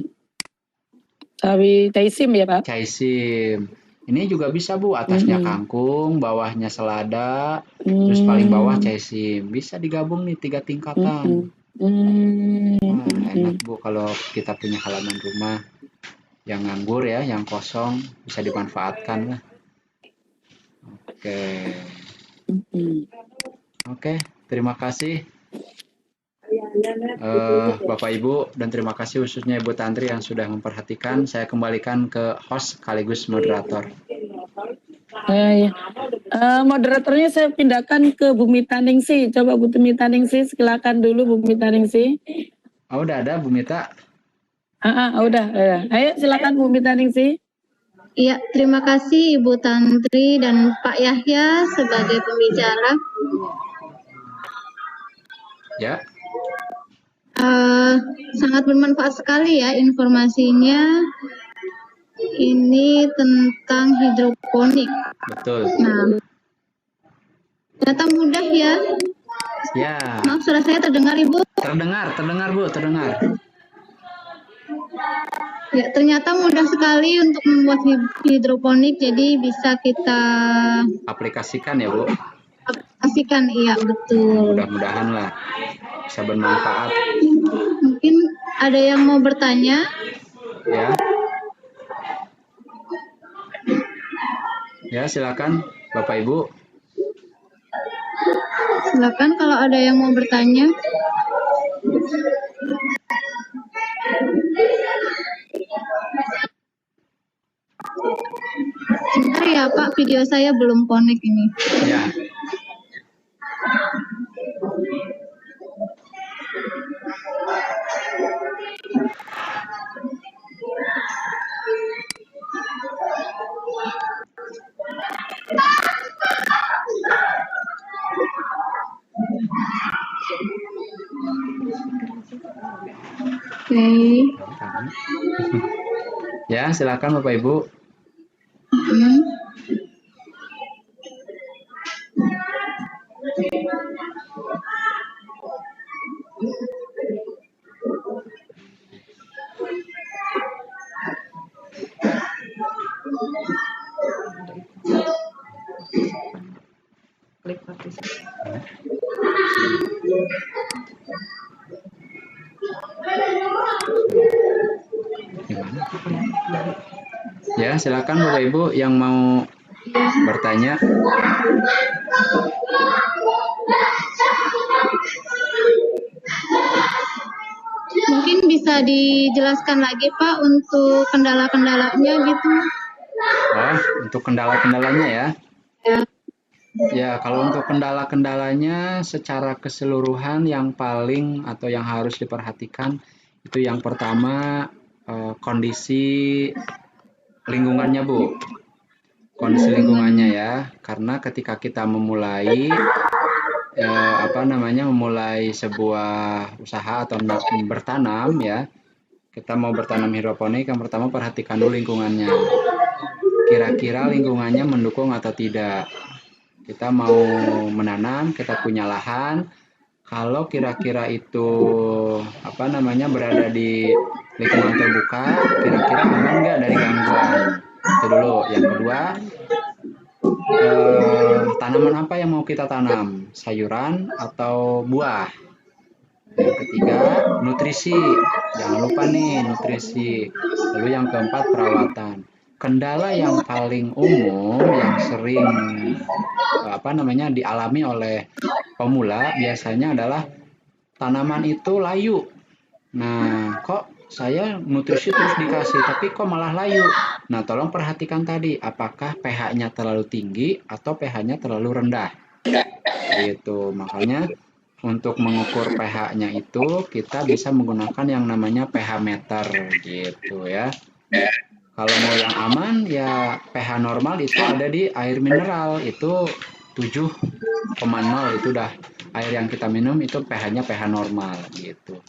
Sawi caisim ya Pak? Caisim. Ini juga bisa Bu, atasnya kangkung, bawahnya selada, terus paling bawah caisim. Bisa digabung nih 3 tingkatan. Enak Bu kalau kita punya halaman rumah yang nganggur ya, yang kosong, bisa dimanfaatkan lah. Oke, terima kasih Bapak Ibu, dan terima kasih khususnya Ibu Tantri yang sudah memperhatikan. Saya kembalikan ke host sekaligus moderator. Moderatornya saya pindahkan ke Bumi Taningsih. Coba Bumi Taningsih, silakan dulu Bumi Taningsih. Oh, udah ada Bu Mita? Udah. Ayo silakan Bumi Taningsih. Iya, terima kasih Ibu Tantri dan Pak Yahya sebagai pembicara. Ya. Sangat bermanfaat sekali ya informasinya. Ini tentang hidroponik. Betul. Nah, ternyata mudah ya. Ya. Maaf, suara saya terdengar Ibu? Terdengar Bu, terdengar. Ya, ternyata mudah sekali untuk membuat hidroponik, jadi bisa kita aplikasikan ya Bu. aplikasikan, iya betul. Mudah-mudahan lah bisa bermanfaat. Mungkin ada yang mau bertanya? Ya. Ya, silakan Bapak Ibu. Silakan kalau ada yang mau bertanya. Sebentar ya Pak, video saya belum connect ini. Ya. Oke. Ya, silakan Bapak Ibu. Klik partisipasi. Ya, silakan Bapak Ibu yang mau bertanya. bisa dijelaskan lagi Pak untuk kendala-kendalanya gitu? Oh, untuk kendala-kendalanya ya. Ya. Ya, kalau untuk kendala-kendalanya secara keseluruhan yang paling atau yang harus diperhatikan itu yang pertama kondisi lingkungannya, Bu. Kondisi lingkungannya ya, karena ketika kita memulai memulai sebuah usaha atau bertanam ya, kita mau bertanam hidroponik, yang pertama perhatikan dulu lingkungannya. Kira-kira lingkungannya mendukung atau tidak. Kita mau menanam, kita punya lahan, kalau kira-kira itu berada di lingkungan terbuka, kira-kira aman nggak dari gangguan? Itu dulu. Yang kedua, tanaman apa yang mau kita tanam? Sayuran atau buah? Yang ketiga, nutrisi. Jangan lupa nih, nutrisi. Lalu yang keempat, perawatan. Kendala yang paling umum yang sering dialami oleh pemula biasanya adalah tanaman itu layu. Nah, kok saya nutrisi terus dikasih, tapi kok malah layu? Nah, tolong perhatikan tadi, apakah pH-nya terlalu tinggi atau pH-nya terlalu rendah. Gitu, makanya untuk mengukur pH-nya itu kita bisa menggunakan yang namanya pH meter gitu ya. Kalau mau yang aman ya pH normal itu ada di air mineral itu 7,0 itu udah air yang kita minum itu pH-nya pH normal gitu.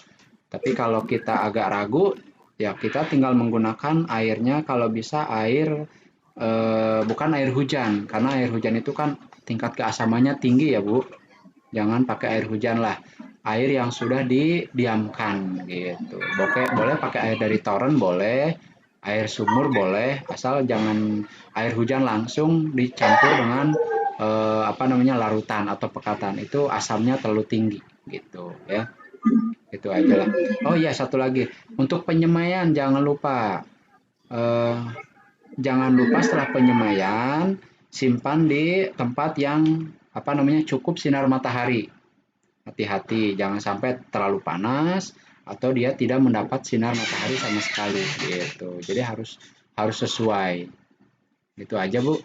Tapi kalau kita agak ragu ya kita tinggal menggunakan airnya kalau bisa air bukan air hujan, karena air hujan itu kan tingkat keasamannya tinggi ya Bu. Jangan pakai air hujan lah, air yang sudah didiamkan gitu. Boleh pakai air dari toren boleh, air sumur boleh, asal jangan air hujan langsung dicampur dengan larutan atau pekatan, itu asamnya terlalu tinggi gitu ya. Itu aja lah. Oh iya, satu lagi untuk penyemaian jangan lupa setelah penyemaian simpan di tempat yang cukup sinar matahari. Hati-hati jangan sampai terlalu panas atau dia tidak mendapat sinar matahari sama sekali gitu. Jadi harus sesuai. Itu aja Bu.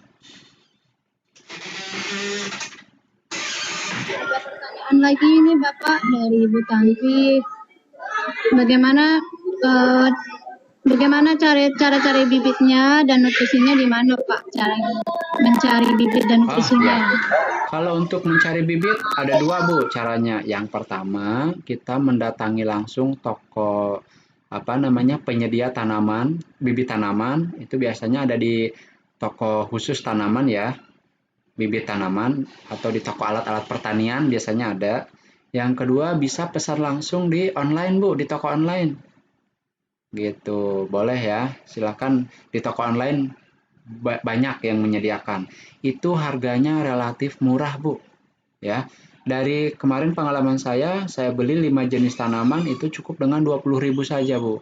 Ada pertanyaan lagi ini Bapak dari Ibu Tantri. Bagaimana cara cari bibitnya dan nutrisinya di mana Pak? Cara mencari bibit dan nutrisinya. Kalau untuk mencari bibit ada dua Bu caranya. Yang pertama kita mendatangi langsung toko penyedia tanaman, bibit tanaman, itu biasanya ada di toko khusus tanaman ya, bibit tanaman, atau di toko alat-alat pertanian biasanya ada. Yang kedua bisa pesan langsung di online Bu, di toko online. Gitu, boleh ya, silakan di toko online banyak yang menyediakan. Itu harganya relatif murah Bu. Ya. Dari kemarin pengalaman saya beli 5 jenis tanaman itu cukup dengan 20.000 saja Bu.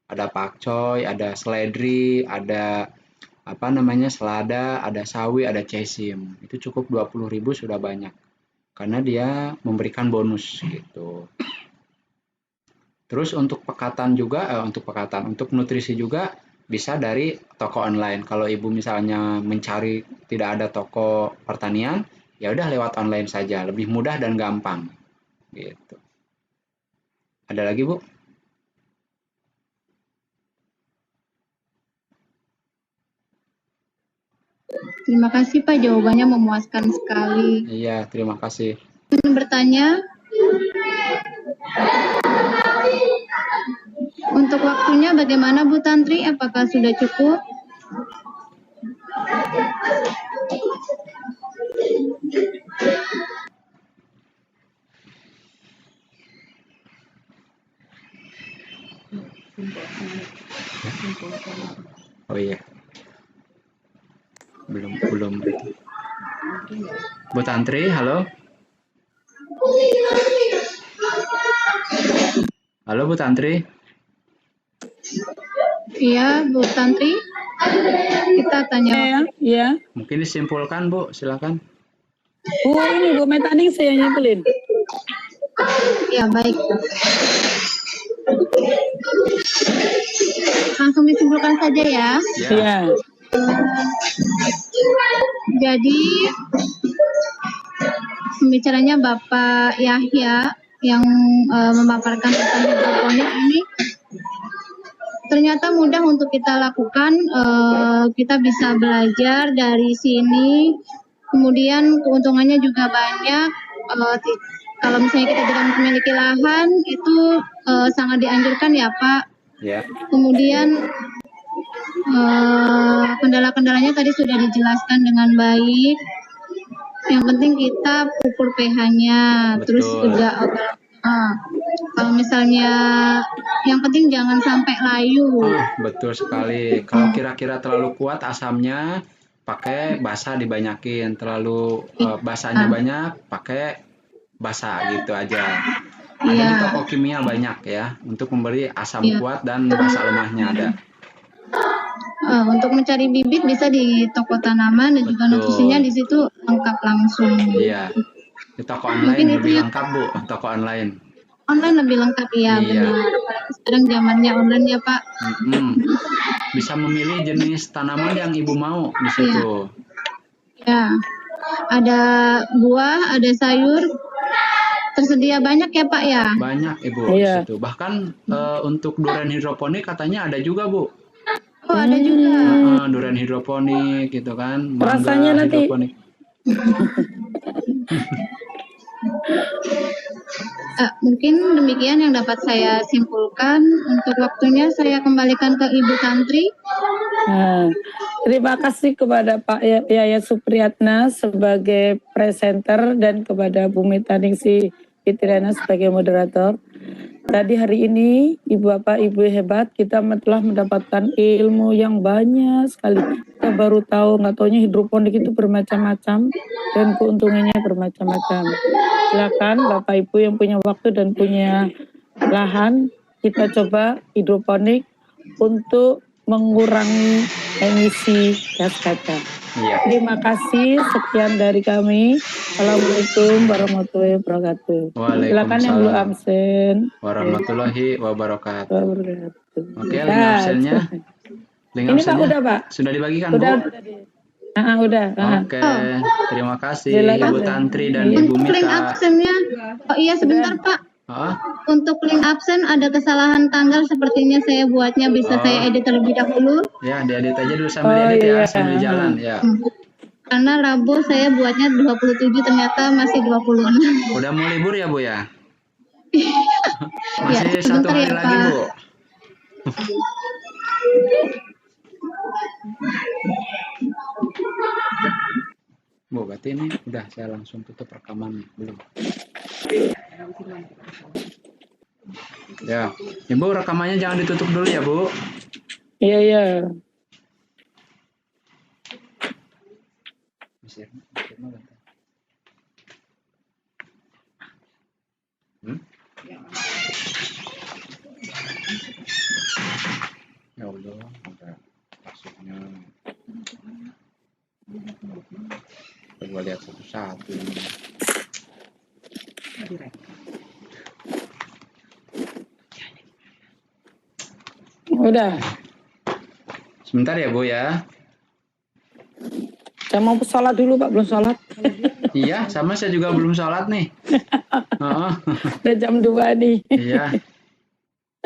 Ada pakcoy, ada seledri, ada selada, ada sawi, ada cesim. Itu cukup 20.000 sudah banyak. Karena dia memberikan bonus gitu. Terus untuk untuk nutrisi juga bisa dari toko online. Kalau Ibu misalnya mencari tidak ada toko pertanian, ya udah lewat online saja, lebih mudah dan gampang. Gitu. Ada lagi Bu? Terima kasih Pak, jawabannya memuaskan sekali. Iya, terima kasih. Ingin bertanya, untuk waktunya bagaimana Bu Tantri? Apakah sudah cukup? Oh iya. Belum. Bu Tantri, halo? Halo Bu Tantri? Iya, Bu Tantri. Kita tanya. Ya. Mungkin disimpulkan Bu, silakan. Oh ini Bu Metaning saya nyimpulin. Ya, baik. Langsung disimpulkan saja ya. Ya. Iya. Jadi pembicaranya Bapak Yahya yang memaparkan tentang hidroponik ini ternyata mudah untuk kita lakukan. Kita bisa belajar dari sini. Kemudian keuntungannya juga banyak. Kalau misalnya kita tidak memiliki lahan, itu sangat dianjurkan ya Pak. Ya. Kemudian kendala-kendalanya tadi sudah dijelaskan dengan baik. Yang penting kita ukur pH-nya, terus Betul. juga kalau misalnya yang penting jangan sampai layu. Betul sekali. Kalau kira-kira terlalu kuat asamnya, pakai basa dibanyakin. Terlalu basanya banyak, pakai basa gitu aja. Ada di Iya. toko kimia banyak ya, untuk memberi asam Iya. kuat dan basa lemahnya ada. Untuk mencari bibit bisa di toko tanaman dan juga Betul. nutrisinya di situ lengkap langsung. Iya. Di toko online Mungkin itu lebih ya. lengkap Bu, toko online. Online lebih lengkap ya, Iya. benar. Apalagi sekarang zamannya online ya Pak. Bisa memilih jenis tanaman yang Ibu mau di situ. Ya, ada buah, ada sayur, tersedia banyak ya Pak ya. Banyak Ibu Iya. di situ. Bahkan untuk durian hidroponik katanya ada juga Bu. Oh ada juga. Durian hidroponik gitu kan, mangga Rasanya nanti hidroponik. Mungkin demikian yang dapat saya simpulkan. Untuk waktunya saya kembalikan ke Ibu Tantri. Nah, terima kasih kepada Pak Yaya Supriyatna sebagai presenter dan kepada Bu Mitaningsih Fitriana sebagai moderator. Tadi hari ini Ibu Bapak Ibu hebat, kita telah mendapatkan ilmu yang banyak sekali. Kita baru tahu, nggak taunya hidroponik itu bermacam-macam dan keuntungannya bermacam-macam. Silakan Bapak Ibu yang punya waktu dan punya lahan, kita coba hidroponik untuk mengurangi emisi gas kaca. Iya. Terima kasih, sekian dari kami. Assalamualaikum warahmatullahi wabarakatuh. Silakan yang belum absen. Warahmatullahi wabarakatuh. Oke, link Ya, absennya. Link ini Pak absennya udah Pak. sudah dibagikan Udah. Bu. Udah. Oke, terima kasih Silakan. Ibu Tantri dan Iya. Ibu Untuk link Mita. absennya, oh iya sebentar Pak. Untuk link absen ada kesalahan tanggal, sepertinya saya buatnya bisa saya edit terlebih dahulu. Ya, diedit aja dulu sambil edit ya, iya. sambil jalan ya. Karena Rabu saya buatnya 27, ternyata masih 26. Udah mau libur ya Bu ya? Ya, Masih 1 sebentar hari ya, lagi Pak. Bu. Bu, berarti ini udah saya langsung tutup rekamannya belum? Ya, Ibu rekamannya jangan ditutup dulu ya Bu. Iya. Ya Allah, ada maksudnya. Coba lihat satu-satu ini. Udah. Sebentar ya Bu ya. Saya mau sholat dulu Pak, belum sholat. Iya, sama saya juga belum sholat nih. Udah jam 2 nih. Iya.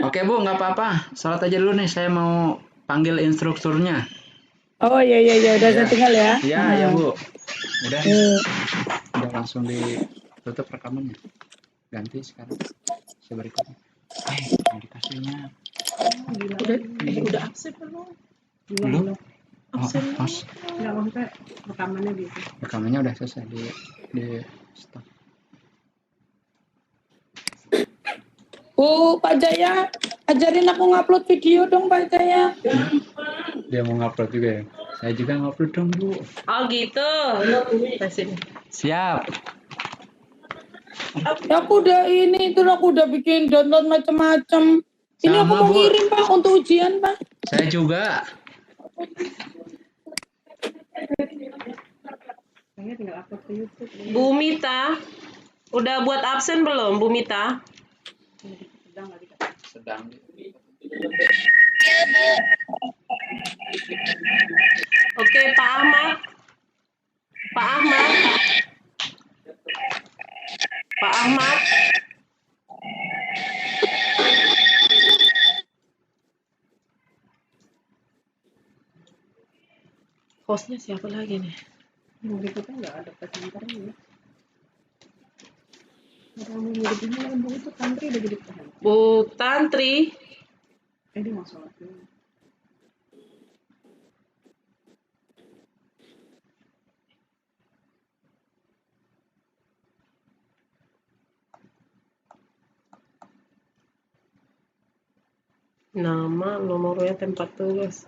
Oke Bu, nggak apa-apa. Sholat aja dulu nih, saya mau panggil instrukturnya. Oh iya, udah saya tinggal ya. Iya, ya Bu. Udah langsung ditutup rekamannya. Ganti sekarang. Berikutnya. Yang dikasihnya. Udah absen belum? Belum? Absen Mas. nggak sampai rekamannya gitu. Rekamannya udah selesai di stop. Pak Jaya, ajarin aku ngupload video dong Pak Jaya. Dia mau ngupload juga ya? Saya juga ngupload dong Bu. Oh gitu. Siap. Aku udah bikin download macam-macam. Ini Sama, aku mau Bu. ngirim Pak untuk ujian Pak. Saya juga. Bu Mita, udah buat absen belum Bu Mita? sedang. Oke, Pak Ahmad. Pak Ahmad. Pak Ahmad. Hostnya siapa lagi nih? Mungkin kita nggak ada presenternya. Orang mau mirip-mirip kan Bu itu Tantri udah jadi presenter. Bu Tantri. Dia mau sholat dulu. Nama, nomornya, tempat tugas.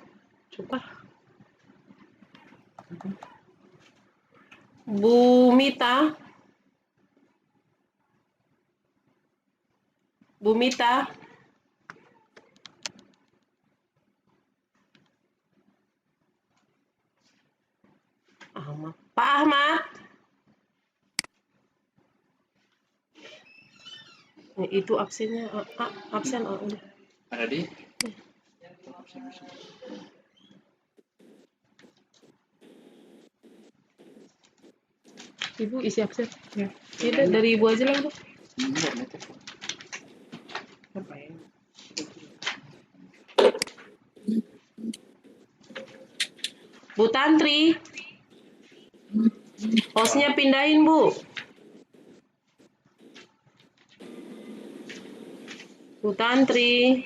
Coba. Bu Mita. Bu Mita. Ahmad. Pak Ahmad. Itu absennya, absen. Udah. Ada di? Ibu isi absen. Ya. Tidak, dari Ibu aja lah, Bu. Apa ya? Bu Tantri. Hostnya pindahin, Bu. Bu Tantri.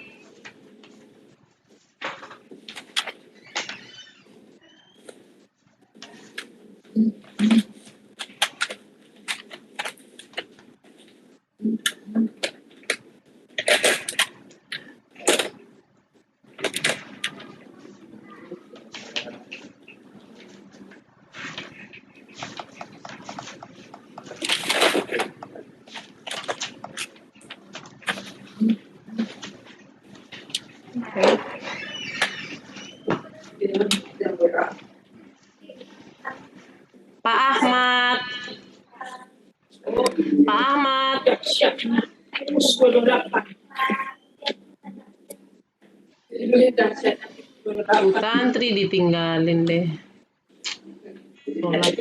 Pak Ahmad. Pak Ahmad. Bu Tantri ditinggalin deh. Sholat.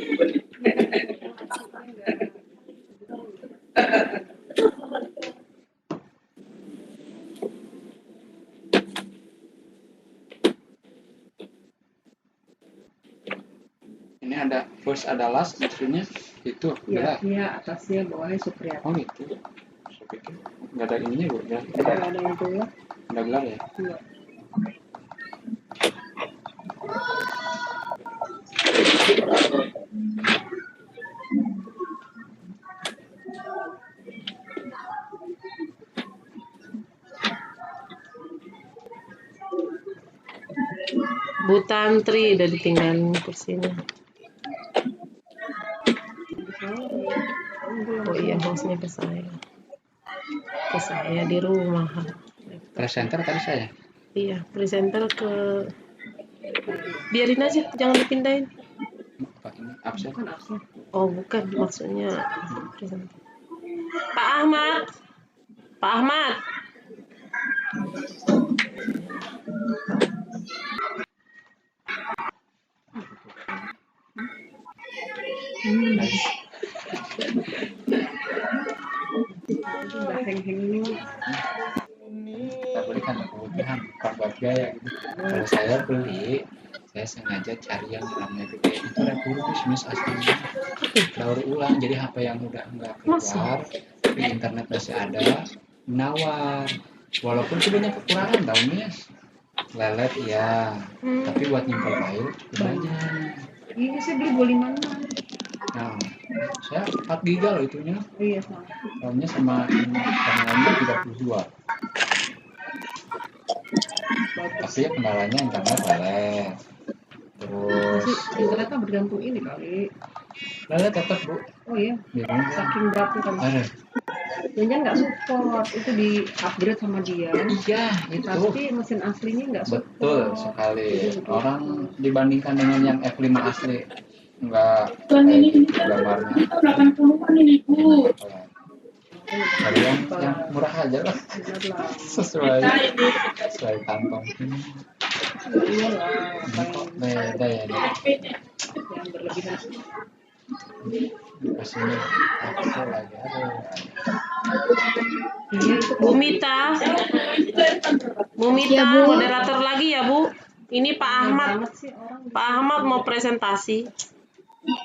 Ini ada first ada last maksudnya itu Ya, gelar. iya atasnya bawahnya Supriyatna. Oh gitu. Saya pikir nggak ada ininya Bu. Ya. Nggak ada yang keluar. Ada gelar ya. Iya. Bu Tantri udah ditinggalin kursinya. Oh iya, hostnya ke saya. Ke saya di rumah. Presenter tadi saya. Iya, presenter ke... Biarin aja, jangan dipindahin. Pak ini absen. Bukan absen. Oh, bukan, maksudnya presenter. Pak Ahmad. Pak Ahmad. Udah heng-heng dulu. Kita beli kan kebutuhan bukan buat biaya gitu. Kalau saya beli, saya sengaja cari yang namanya gede itu refurbished aslinya. Daur ulang, jadi HP yang udah nggak keluar di internet masih ada, nawar. Walaupun itu banyak kekurangan tau Miss. Lelet ya, tapi buat nyimpen file cukup banyak. Ini saya beli 25. Nah, saya 4 giga loh itunya. Iya sama. Filenya sama terminalnya 32. Tapi ya kendalanya internet lelet. Terus Masih internetnya bergantung ini kali. lelet tetap Bu. Oh iya, Bingung. saking beratnya kan. Aduh. Jangan nggak support, itu di upgrade sama dia. Iya, itu. Tapi mesin aslinya nggak support. Betul sekali. Orang dibandingkan dengan yang F5 asli nggak kayak gitu gambarnya. 80-an ini Bu. Enak. Cari yang murah aja lah. Sesuai kantong. Kok beda ya nih. Yang berlebihan. Kesini aku lagi Bumita, Ya, Bu. moderator lagi ya Bu. Ini Pak Ahmad. Banget sih orang. Pak Ahmad mau presentasi.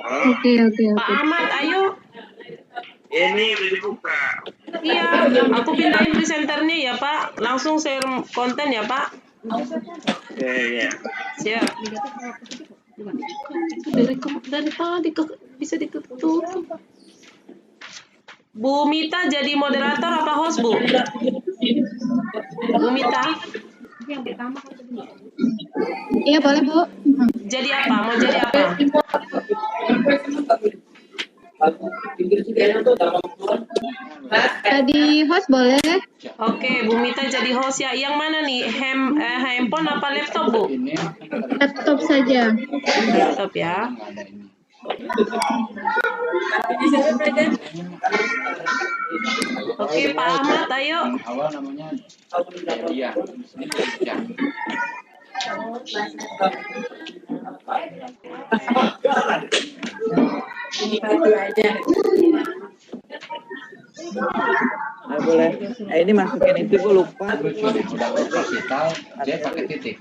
Oke. Pak Ahmad, ayo. Ini udah dibuka. Iya, aku pindahin presenternya ya Pak. Langsung share konten ya Pak. Ya. Siap. Dari tadi bisa ditutup. Bu Mita jadi moderator apa host Bu? Bu Mita Yang pertama kan tadi. Iya, boleh, Bu. jadi apa? Mau jadi apa? Tadi host boleh? Oke, Bu Mita jadi host ya. Yang mana nih? Handphone apa laptop Bu? ini Laptop saja. Laptop ya. nggak ada ini. Oke, Pak Ahmad, ayo. Awal namanya dia. Ini Jam. Nah, boleh. Ini masukin itu gue lupa. Lucu nih, udah versatile, dia pakai titik.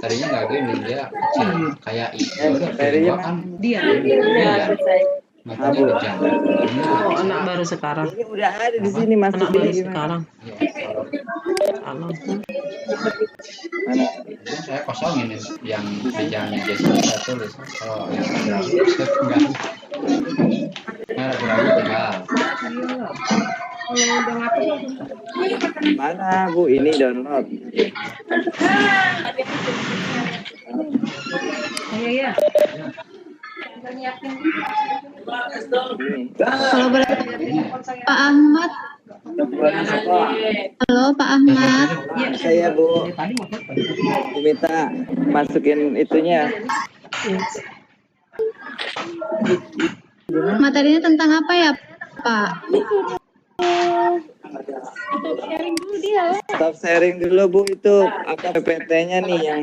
Tadinya nggak gini, dia kecil kayak itu. Udah tadinya kan Dia. dia. Matanya kejam. Oh, anak baru sekarang. Ini udah ada di sini Anak masukin baru gimana? sekarang. Iya, kalau Salah. Mana? itu saya kosongin yang pejamnya Jessica saya tulis. Kalau yang ada saya tinggal. Nah, ragu-ragu tinggal. Kalau udah ngapain langsung. Mana Bu? Ini download. Iya. Ini. Kalau boleh, Pak Ahmad. Halo, Pak Ahmad. Saya Bu. Bu minta masukin itunya. Materinya tentang apa ya, Pak? Stop sharing dulu Bu, itu apa PPT-nya nih yang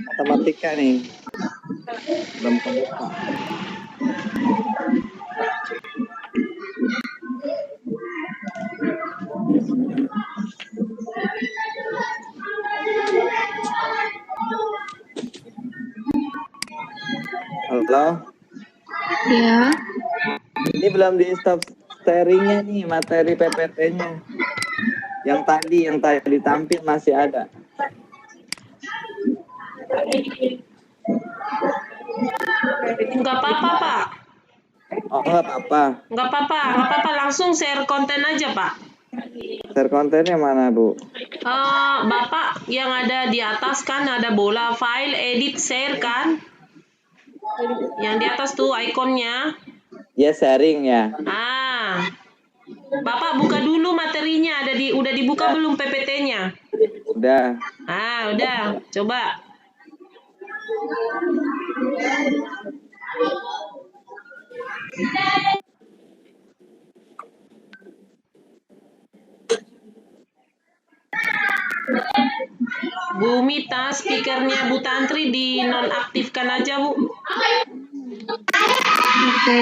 matematika nih. Belum kebuka. Halo, Ya. ini belum di stop sharingnya nih materi PPT-nya. Yang tadi tampil masih ada. Enggak apa-apa, Pak. Oh nggak apa-apa. Enggak apa-apa. Langsung share konten aja, Pak. Share kontennya mana Bu? Bapak yang ada di atas kan ada bola file edit share kan? Yang di atas tuh ikonnya. Ya sharing ya. Bapak buka dulu materinya, udah dibuka belum PPT-nya? Udah. Udah. Coba. Bu Mita, speakernya Bu Tantri dinonaktifkan aja, Bu. Oke.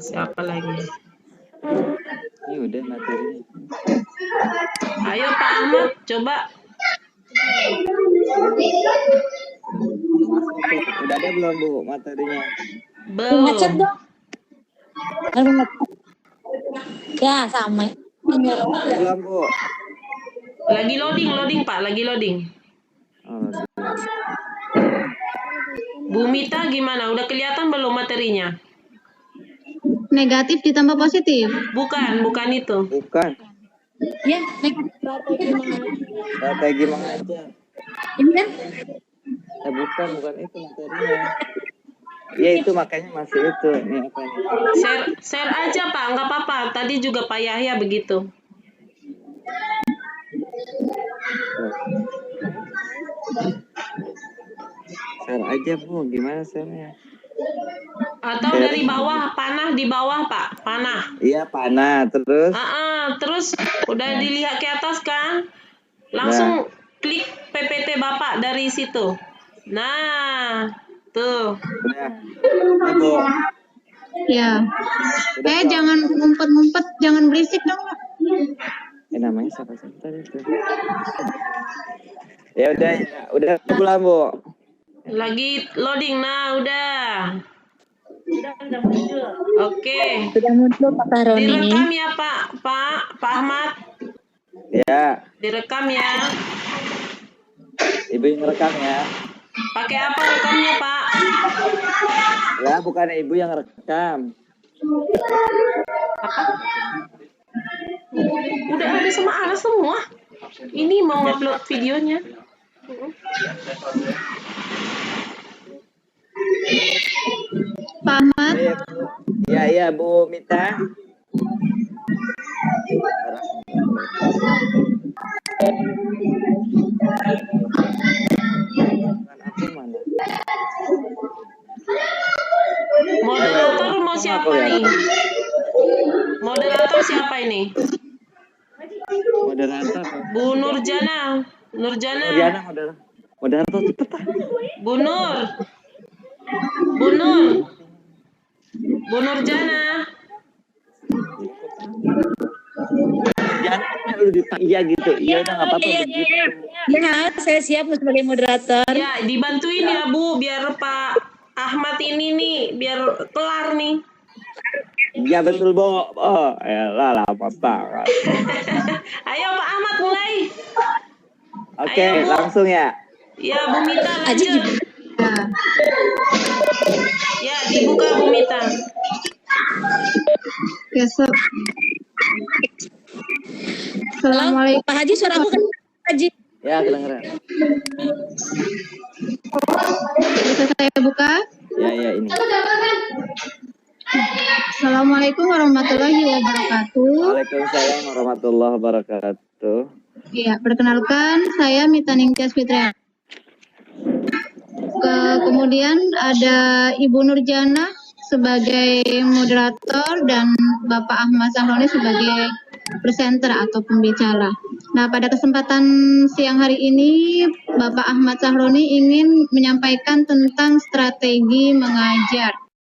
Siapa lagi? Ini udah materinya. Ayo Pak Ahmad, coba. Udah ada belum Bu materinya? Belum. Ya, sama. Belum Bu. Lagi loading Pak, lagi loading. Oh, Bu Mita gimana? Udah kelihatan belum materinya? Negatif ditambah positif. Bukan itu. bukan. Ya, Strategi mengajar. ini kan Bukan itu materinya. Ya itu makanya masih itu. Ini apa nih? Share aja Pak, nggak apa-apa. Tadi juga Pak Yahya begitu. Share aja Bu, gimana share-nya? Atau dari bawah, panah di bawah Pak, panah. Iya panah, terus? Terus udah dilihat ke atas kan? Langsung klik PPT Bapak dari situ. Nah, tuh. Udah. Nah, Bu. Ya. Jangan ngumpet-ngumpet, jangan berisik dong. Namanya siapa sih tadi itu? Ya udah pulang Bu. Lagi loading, nah udah. Oke. Sudah muncul Pak Roni. Direkam ya Pak Ahmad. Ya. Direkam ya. Ibu yang rekam ya. Pakai apa rekamnya Pak? Ya bukan ibu yang rekam. Apa? Udah ada sama Ara semua. Ini mau upload videonya. Pak Ahmad. Iya Bu Mita. Moderator mau siapa nih? Moderator siapa ini? Moderator. Bu Nurjana. Nurjana moderator cepet ah. Bu Nurjana. Jangan lu iya gitu. Iya udah enggak apa-apa begitu. Ya, saya siap sebagai moderator. Ya, dibantuin ya Bu biar Pak Ahmad ini nih biar kelar nih. Iya betul Bu. Oh, elah lama banget. Ayo Pak Ahmad mulai. Oke, Ayo, Bu. langsung ya. Ya, Bu Mita lanjut. Ya, dibuka Bu Mita. Ya, Assalamualaikum. Pak Haji, suara aku kan Haji. Ya, kedengeran. Bisa saya buka? Ya ini. Assalamualaikum warahmatullahi wabarakatuh. Waalaikumsalam warahmatullahi wabarakatuh. Iya, perkenalkan saya Mita Ningtyas Fitriana. Kemudian ada Ibu Nurjana sebagai moderator dan Bapak Ahmad Sahroni sebagai presenter atau pembicara. Nah, pada kesempatan siang hari ini Bapak Ahmad Sahroni ingin menyampaikan tentang strategi mengajar.